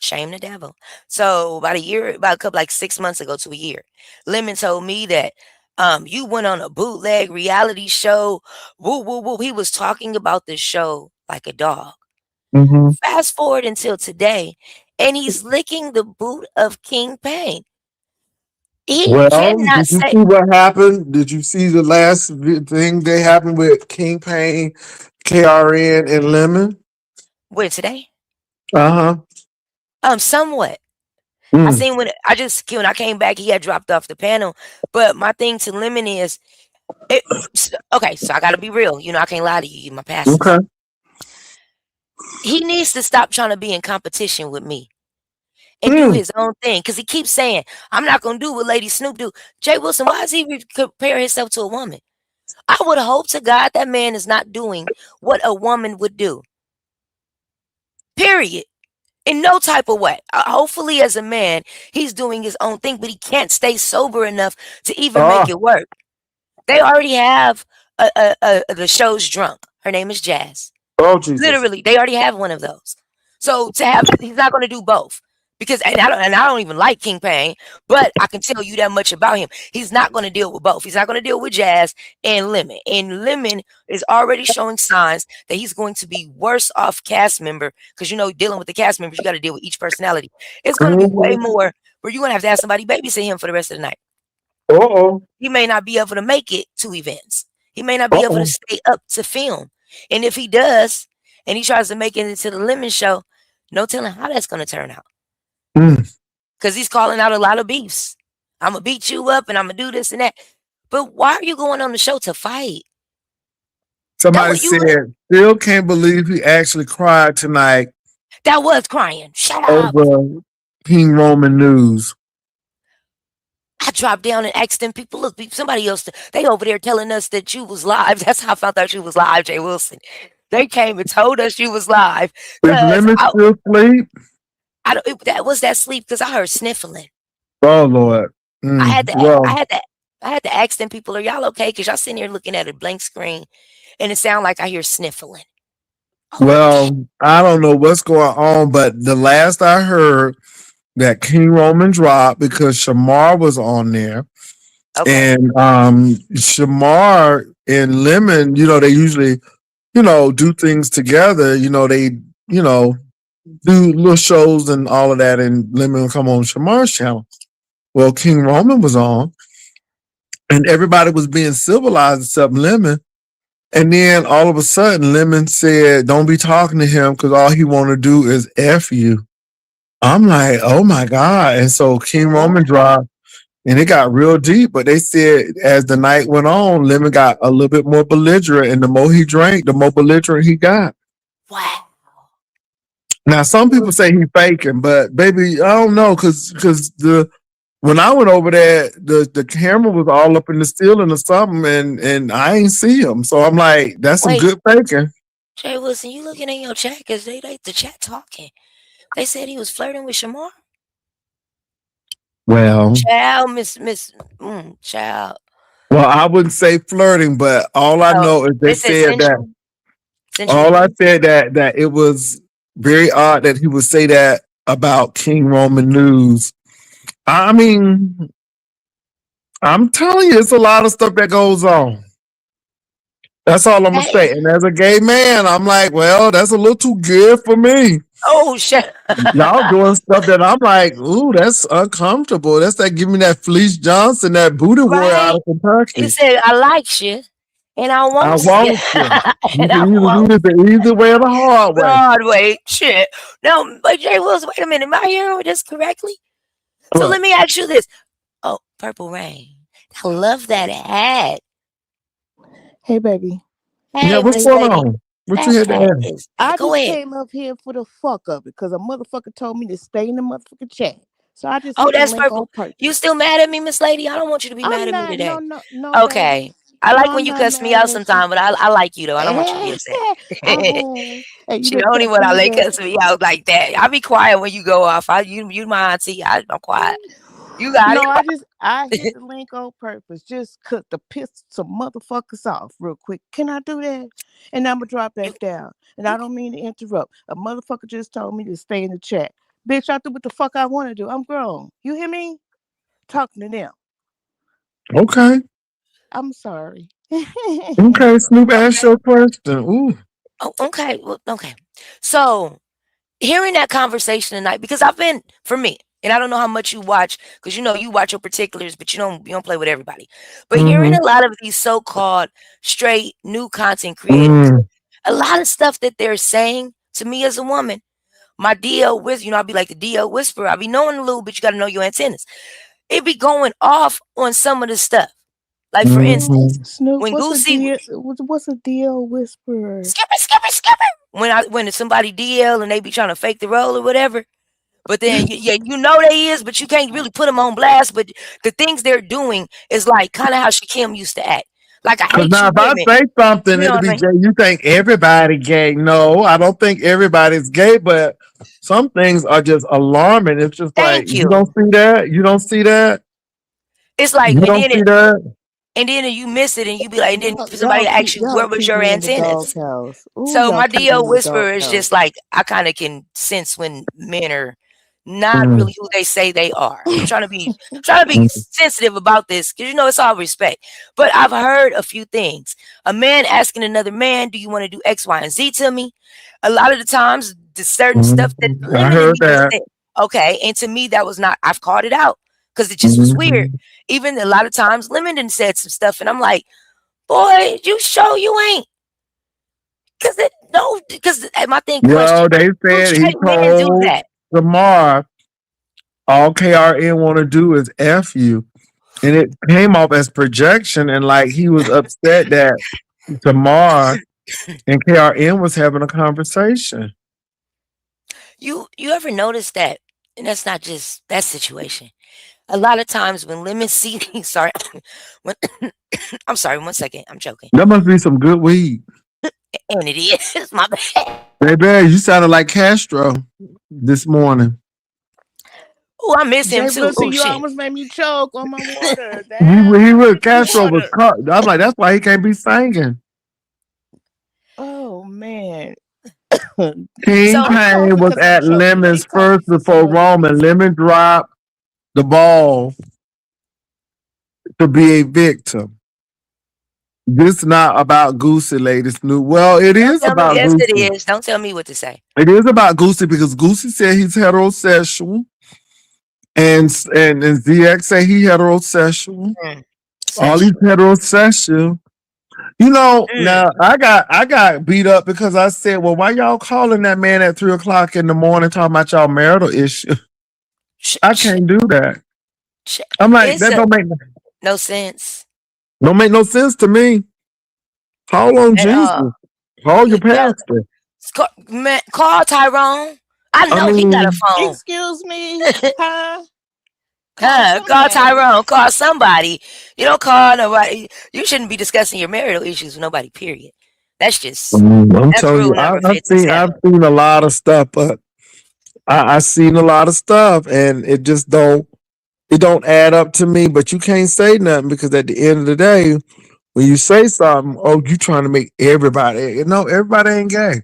Shame the devil. So about a couple, like 6 months ago to a year, Lemon told me that you went on a bootleg reality show. Woo, woo, woo. He was talking about this show like a dog. Mm-hmm. Fast forward until today, and he's licking the boot of King Payne. He Well, cannot did you say see what happened? Did you see the last thing that happened with King Payne, KRN, and Lemon? when today. Uh-huh. Somewhat. I seen when I came back, he had dropped off the panel. But my thing to Lemon is, okay, so I gotta be real. I can't lie to you. You're my pastor. Okay. He needs to stop trying to be in competition with me and do his own thing. Because he keeps saying, I'm not gonna do what Lady Snoop do. Jay Wilson, why does he compare himself to a woman? I would hope to God that man is not doing what a woman would do. Period. In no type of way. Hopefully, as a man, he's doing his own thing, but he can't stay sober enough to even make it work. They already have the show's drunk. Her name is Jazz. Oh, Jesus. Literally, they already have one of those. So he's not going to do both. Because I don't even like King Payne, but I can tell you that much about him. He's not going to deal with both. He's not going to deal with Jazz and Lemon. And Lemon is already showing signs that he's going to be worse off cast member, because dealing with the cast members, you got to deal with each personality. It's going to be way more where you're going to have somebody babysit him for the rest of the night. Uh-oh. He may not be able to make it to events. He may not be able to stay up to film. And if he does, and he tries to make it into the Lemon show, no telling how that's going to turn out. Because he's calling out a lot of beefs. I'm going to beat you up and I'm going to do this and that. But why are you going on the show to fight? Somebody said, still can't believe he actually cried tonight. That was crying. Shut up. Over King Roman news. I dropped down and asked them people, look, somebody else, they over there telling us that you was live. That's how I found out you was live, Jay Wilson. They came and told us you was live. Is Lemon still asleep? That was that sleep because I heard sniffling. Oh Lord. I had to, Well, I had to ask them people, "Are y'all okay?" Because y'all sitting here looking at a blank screen, and it sound like I hear sniffling. well, I don't know what's going on, but the last I heard that King Roman dropped because Shamar was on there. Okay. And Shamar and Lemon, they usually, do things together. They, do little shows and all of that, and Lemon will come on Shamar's channel. Well, King Roman was on, and everybody was being civilized except Lemon. And then all of a sudden, Lemon said, "Don't be talking to him because all he want to do is F you." I'm like, oh my God. And so King Roman dropped, and it got real deep. But they said as the night went on, Lemon got a little bit more belligerent. And the more he drank, the more belligerent he got. Wow. Now, some people say he's faking, but baby, I don't know. Because when I went over there, the camera was all up in the ceiling or something, and I ain't see him. So I'm like, that's some Wait, good faking. Jay Wilson, you looking in your chat because the chat talking. They said he was flirting with Shamar. Well, Child. well, I wouldn't say flirting, but all I Oh, know is they said that. sensual. All I said that it was very odd that he would say that about King Roman News. I mean, I'm telling you, it's a lot of stuff that goes on. That's all I'm gonna say. And as a gay man, I'm like, well, that's a little too good for me. Oh shit. Y'all doing stuff that I'm like, ooh, that's uncomfortable. That's that give me that Fleece Johnson, that booty warrior out of Kentucky. He said, "I like you, and I I want want you, you. and You I can either want do this the easy way or the hard way. hard way." Shit. No, but Jay Wilson, wait a minute. Am I hearing this correctly? So What? let me ask you this. Oh, Purple Rain. I love that hat. Hey, baby. Hey, Yeah, what's Miss going Lady. on? What you That had to hat add? is. I Go just ahead. came up here for the fuck of it because a motherfucker told me to stay in the motherfucking chat. So I just Oh, hit the that's link on purple. purpose. You still mad at me, Miss Lady? I don't want you to be mad I'm at me not, today. no, Okay. baby. I No, like when I'm you not cuss me mad out at you. sometime, but I like you though. I don't want you to be upset. Hey, you She done only cut when I me let there. cuss me out like that. I be quiet when you go off. You my auntie. I'm quiet. You got No, it. I hit the link on purpose just to piss some motherfuckers off real quick. Can I do that? And I'm gonna drop You, that down. And I don't mean to interrupt. A motherfucker just told me to stay in the chat. Bitch, I do what the fuck I want to do. I'm grown. You hear me? Talking to them. Okay. I'm sorry. Okay, Snoop, ask your question. Ooh. oh, okay. Well, okay. So hearing that conversation tonight, because I've been for me, and I don't know how much you watch, because you watch your particulars, but you don't play with everybody. But hearing Mm-hmm. a lot of these so-called straight new content creators, Mm. a lot of stuff that they're saying to me as a woman, my DL I'll be like the DL whisperer. I'll be knowing a little bit, you gotta know your antennas. It be going off on some of the stuff. Like for instance, Mm-hmm. Snoop, when Goosey what's a DL whisperer? skipper. When somebody DL and they be trying to fake the role or whatever, but then you know they is, but you can't really put them on blast. But the things they're doing is like kind of how Shakim used to act. Like I Because hate now, you if I women. say something, You know it'll what I be mean? gay. You think everybody gay? No, I don't think everybody's gay, but some things are just alarming. It's just like Thank you don't you. see that. You don't see that. It's like You don't see that. and then you miss it and you be like, and then Y'all somebody asks you, where was keep your me in the antennas? doghouse. Ooh, So y'all my keep me DL in the whisperer is doghouse. just like I kind of can sense when men are not Mm. really who they say they are. I'm trying to be sensitive about this because it's all respect. But I've heard a few things. A man asking another man, "Do you want to do X, Y, and Z to me?" A lot of the times, the certain stuff that Mm. I Lemon and heard me that. said, okay, and to me that was not. I've called it out because it just was weird. Mm-hmm. Even a lot of times, Lemon done said some stuff, and I'm like, boy, you show you ain't. Because my thing question, Yo, they do said he straight men do told that? Lamar all KRN want to do is F you. And it came off as projection, and like he was upset that Tamar and KRN was having a conversation. You ever notice that? And that's not just that situation. A lot of times when lemon see sorry, when I'm sorry, 1 second, I'm joking. That must be some good weed. And it is my bad. Baby, you sounded like Castro this morning. Oh, I miss him Jay too. Wilson, Oh you shit. almost made me choke on my water. He Damn, was drink some Castro was water. caught. I'm like, that's why he can't be singing. Oh man. King So- I'm Payne coughing was 'cause I'm at choking. Lemon's Keep talking, first Sister before Lola. Roman. Lemon dropped the ball to be a victim. This not about Goosey, ladies. Well, it Don't is tell me. about Yes, it Goosey. is. Don't tell me what to say. It is about Goosey because Goosey said he's heterosexual, and ZX say he heterosexual. Mm. All these heterosexual. You know, Mm. now I got beat up because I said, well, why y'all calling that man at 3:00 in the morning talking about y'all marital issue? I can't do that. I'm like, It's that don't make no sense no sense to me. Call on at Jesus. all. Call your Yeah. pastor. Call Tyrone. I know he got a phone. Excuse me, huh? Call somebody. Tyrone. Call somebody. You don't call nobody. You shouldn't be discussing your marital issues with nobody. Period. That's just I'm that's telling rule you, number I've 57. seen a lot of stuff, but I seen a lot of stuff, and it just don't add up to me. But you can't say nothing because at the end of the day, when you say something, oh, you trying to make everybody. No, everybody ain't gay.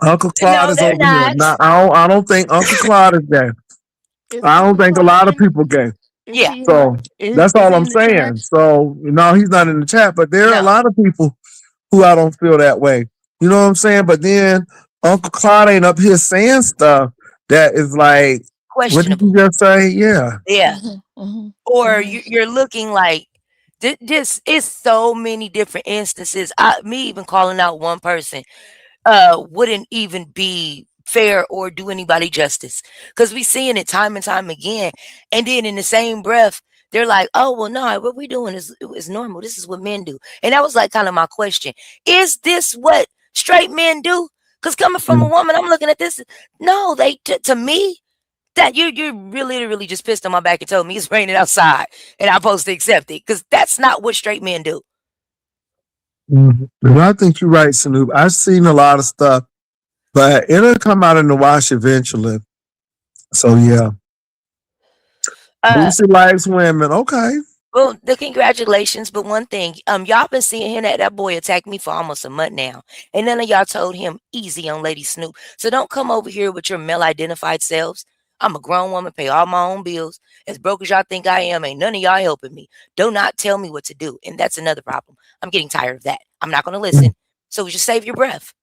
Uncle Claude No, is they're over here. not. Now, I don't think Uncle Claude is gay. Is I don't Uncle think a Claude lot of in- people gay. Is Yeah. he in So the- that's is all he I'm in the chat? saying. So no, he's not in the chat, but there are a No. lot of people who I don't feel that way. You know what I'm saying? But then Uncle Claude ain't up here saying stuff that is like, what did Questionable. you just say? Yeah. Yeah. Or Mhm. you're looking like this is so many different instances. Me even calling out one person wouldn't even be fair or do anybody justice because we seeing it time and time again. And then in the same breath, they're like, oh, well, no, what we doing is normal. This is what men do. And that was like kind of my question. Is this what straight men do? Because coming from a woman, I'm looking at this. No, to me, that you literally just pissed on my back and told me it's raining outside and I'm supposed to accept it because that's not what straight men do. And I think you're right, Snoop. I've seen a lot of stuff, but it'll come out in the wash eventually. So yeah. Lucy likes women. Okay. Well, the congratulations, but one thing, y'all been seeing him that boy attack me for almost a month now, and none of y'all told him easy on Lady Snoop. So don't come over here with your male-identified selves. I'm a grown woman, pay all my own bills. As broke as y'all think I am, ain't none of y'all helping me. Do not tell me what to do, and that's another problem. I'm getting tired of that. I'm not going to listen. So just save your breath.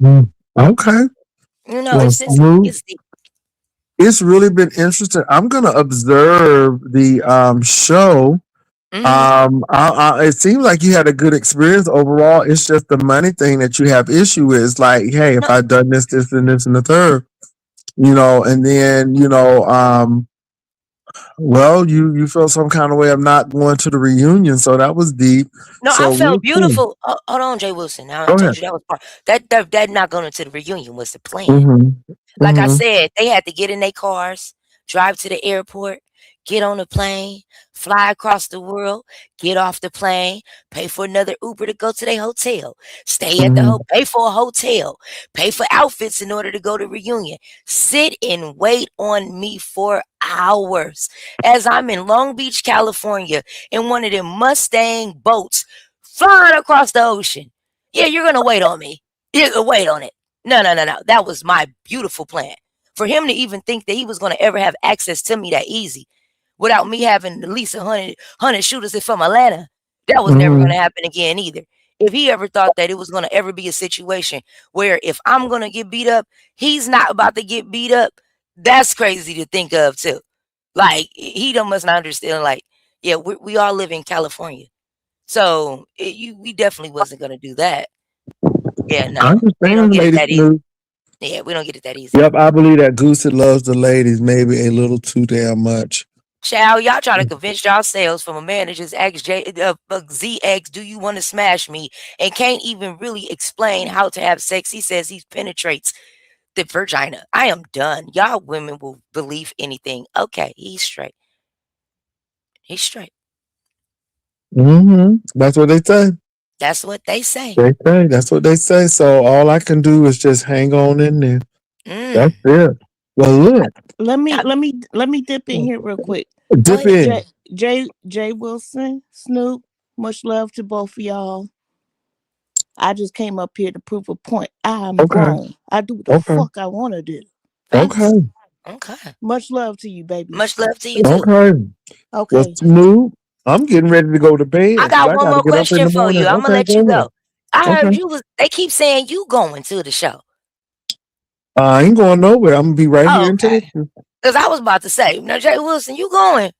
Okay. You know, Well, it's just Snoop, it's deep. it's really been interesting. I'm gonna observe the show. It seems like you had a good experience overall. It's just the money thing that you have issue with. It's like, hey, if No. I done this, this, and this, and the third, and then well, you felt some kind of way of not going to the reunion, so that was deep. No, So I we'll felt see. beautiful. Hold on, Jay Wilson. Now I Go told ahead. you that was part that not going to the reunion was the plan. Mm-hmm. Like I said, they had to get in their cars, drive to the airport, get on a plane, fly across the world, get off the plane, pay for another Uber to go to their hotel, stay at the pay for a hotel, pay for outfits in order to go to reunion, sit and wait on me for hours as I'm in Long Beach, California, in one of them Mustang boats flying across the ocean. Yeah, you're gonna wait on me. You're gonna wait on it. No. That was my beautiful plan. For him to even think that he was going to ever have access to me that easy without me having at least 100 shooters from Atlanta, that was never going to happen again either. If he ever thought that it was going to ever be a situation where if I'm going to get beat up, he's not about to get beat up, that's crazy to think of too. Like, he must not understand, like, yeah, we all live in California. So we definitely wasn't going to do that. Yeah, I no. We don't understand, get it Lady that easy. Snoop. Yeah, we don't get it that easy. Yep, I believe that Goosey loves the ladies maybe a little too damn much. Child, y'all trying to convince yourselves from a man that just asked ZX, do you want to smash me? And can't even really explain how to have sex. He says he penetrates the vagina. I am done. Y'all women will believe anything. Okay, he's straight. He's straight. That's what they say. That's what they say. That's what they say. So all I can do is just hang on in there. That's it. Well, look, Let me I- let me dip in here real quick. Go dip ahead. in. Jay Wilson, Snoop, much love to both of y'all. I just came up here to prove a point. I'm Okay. grown. I do what the Okay. fuck I want to do. Facts. Okay. Okay. Much love to you, babies. Much love to you too. Okay. Well, Okay. Snoop, I'm getting ready to go to bed I because got I one got to more get up in question the for morning. you. I'm gonna Okay, let go you ahead. go. I heard Okay. you was. They keep saying you going to the show. I ain't going nowhere. I'm gonna be right here Oh, in okay. Texas. Because I was about to say, now Jay Wilson, you going?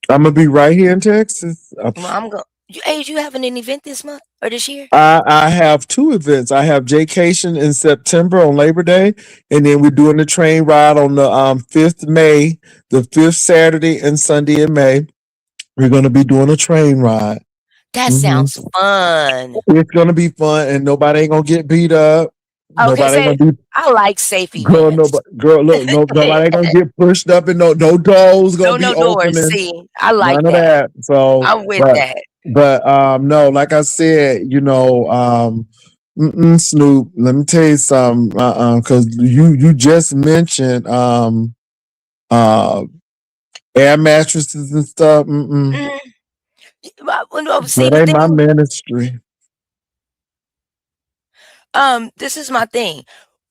I'm gonna be right here in Texas. Well, I'm going. You having an event this month or this year? I have two events. I have Jaycation in September on Labor Day, and then we're doing the train ride on the 5th May, the 5th Saturday and Sunday in May. We're gonna be doing a train ride. That hmm sounds fun. It's gonna be fun, and nobody ain't gonna get beat up. Okay, Nobody ain't say gonna be I like safe girl. events. Nobody, girl. Look, no, nobody ain't gonna get pushed up, and no doors gonna No, be no doors. opening. See, I like None of that. that. So, I'm with but that. no, like I said, Snoop, let me tell you something, because you just mentioned uh air mattresses and stuff. Mhm. See, That the ain't my thing, ministry. this is my thing.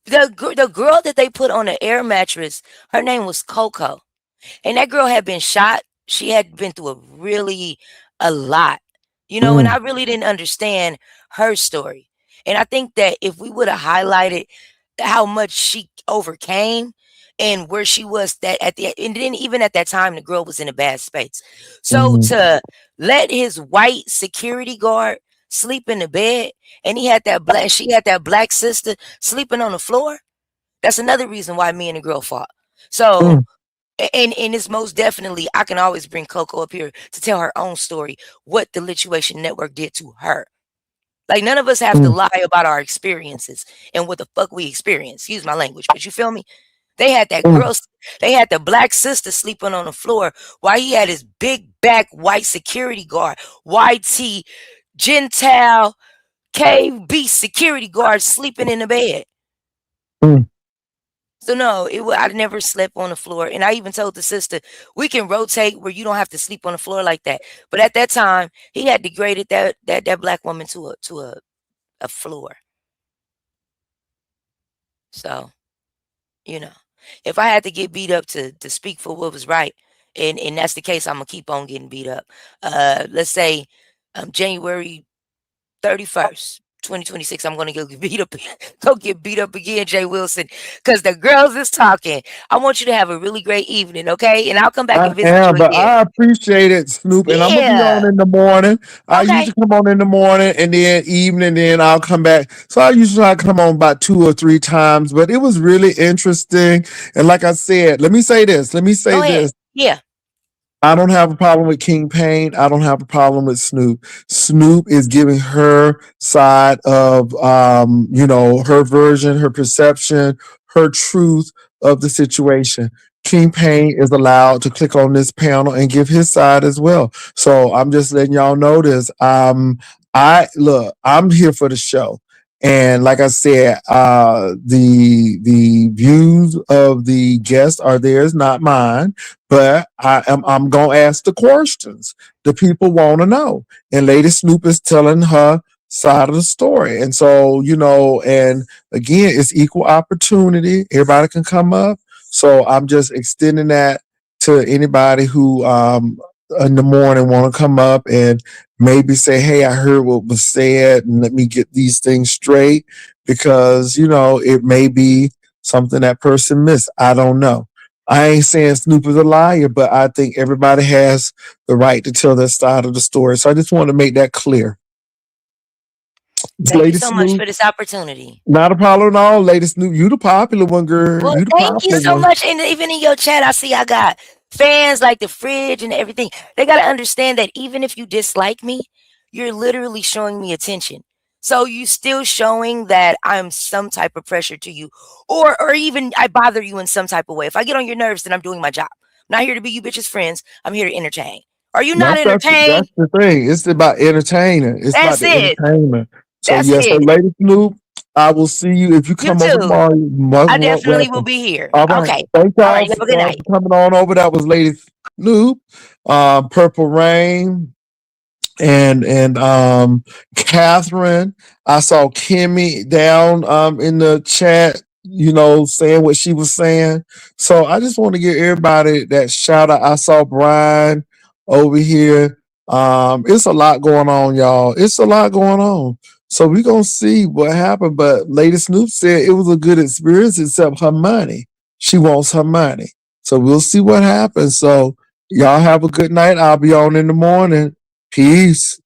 The girl that they put on the air mattress, her name was Coco. And that girl had been shot. She had been through a lot, and Mm, I really didn't understand her story. And I think that if we would have highlighted how much she overcame and where she was that and then even at that time the girl was in a bad space. So mhm, to let his white security guard sleep in the bed and she had that black sister sleeping on the floor, that's another reason why me and the girl fought. So mm, and it's most definitely, I can always bring Coco up here to tell her own story, what the Lituation Network did to her. Like none of us have to mm, lie about our experiences and what the fuck we experience. Excuse my language, but you feel me? They had that mm, girl, they had the black sister sleeping on the floor while he had his big back white security guard, YT Gentile KB security guard sleeping in the bed. mm. So no, I never slept on the floor, and I even told the sister we can rotate where you don't have to sleep on the floor like that. But at that time, he had degraded that black woman to a floor. So you know, if I had to get beat up to speak for what was right, and that's the case, I'm gonna keep on getting beat up. Let's say January 31st. 2026, I'm gonna go get beat up, go get beat up again, Jay Wilson, because the girls is talking. I want you to have a really great evening, okay? And I'll come back I and visit you am, but again. I appreciate it, Snoop, and I'm gonna be on Yeah. in the morning. I Okay. usually come on in the morning and then evening, then I'll come back. So I usually come on about 2 or 3 times, but it was really interesting. And like I said, let me say this. Let me say Go ahead. this. Yeah. I don't have a problem with King Payne. I don't have a problem with Snoop. Snoop is giving her side of, her version, her perception, her truth of the situation. King Payne is allowed to click on this panel and give his side as well. So I'm just letting y'all know this. I'm here for the show. And like I said, the views of the guests are theirs, not mine. But I'm gonna ask the questions. The people want to know. And Lady Snoop is telling her side of the story. And so, and again, it's equal opportunity. Everybody can come up. So I'm just extending that to anybody who in the morning want to come up and maybe say, hey, I heard what was said and let me get these things straight because, it may be something that person missed. I don't know. I ain't saying Snoop is a liar, but I think everybody has the right to tell their side of the story. So I just want to make that clear. Thank you Lady so much Snoop, for this opportunity. not a problem at all. Lady Snoop, you the popular one, girl. Well, You the thank you popular so one. much. And even in your chat, I see I got fans like the fridge and everything. They got to understand that even if you dislike me, you're literally showing me attention. So you still showing that I'm some type of pressure to you, or even I bother you in some type of way. If I get on your nerves, then I'm doing my job. I'm not here to be you bitches' friends. I'm here to entertain. Are you not That's entertained? the thing. It's about entertaining. It's about That's the it. entertainment. So That's yes, so it. Lady Snoop, I will see you if you come over too. tomorrow. You must I definitely will welcome. be here. All right. Okay. Thank All y'all right. Have a good night. for coming on over. That was Lady Snoop, Purple Rain, and Catherine. I saw Kimmy down in the chat, saying what she was saying. So I just want to give everybody that shout out. I saw Brian over here. It's a lot going on, y'all. It's a lot going on. So we're gonna see what happened. But Lady Snoop said it was a good experience, except her money. She wants her money. So we'll see what happens. So y'all have a good night. I'll be on in the morning. Peace.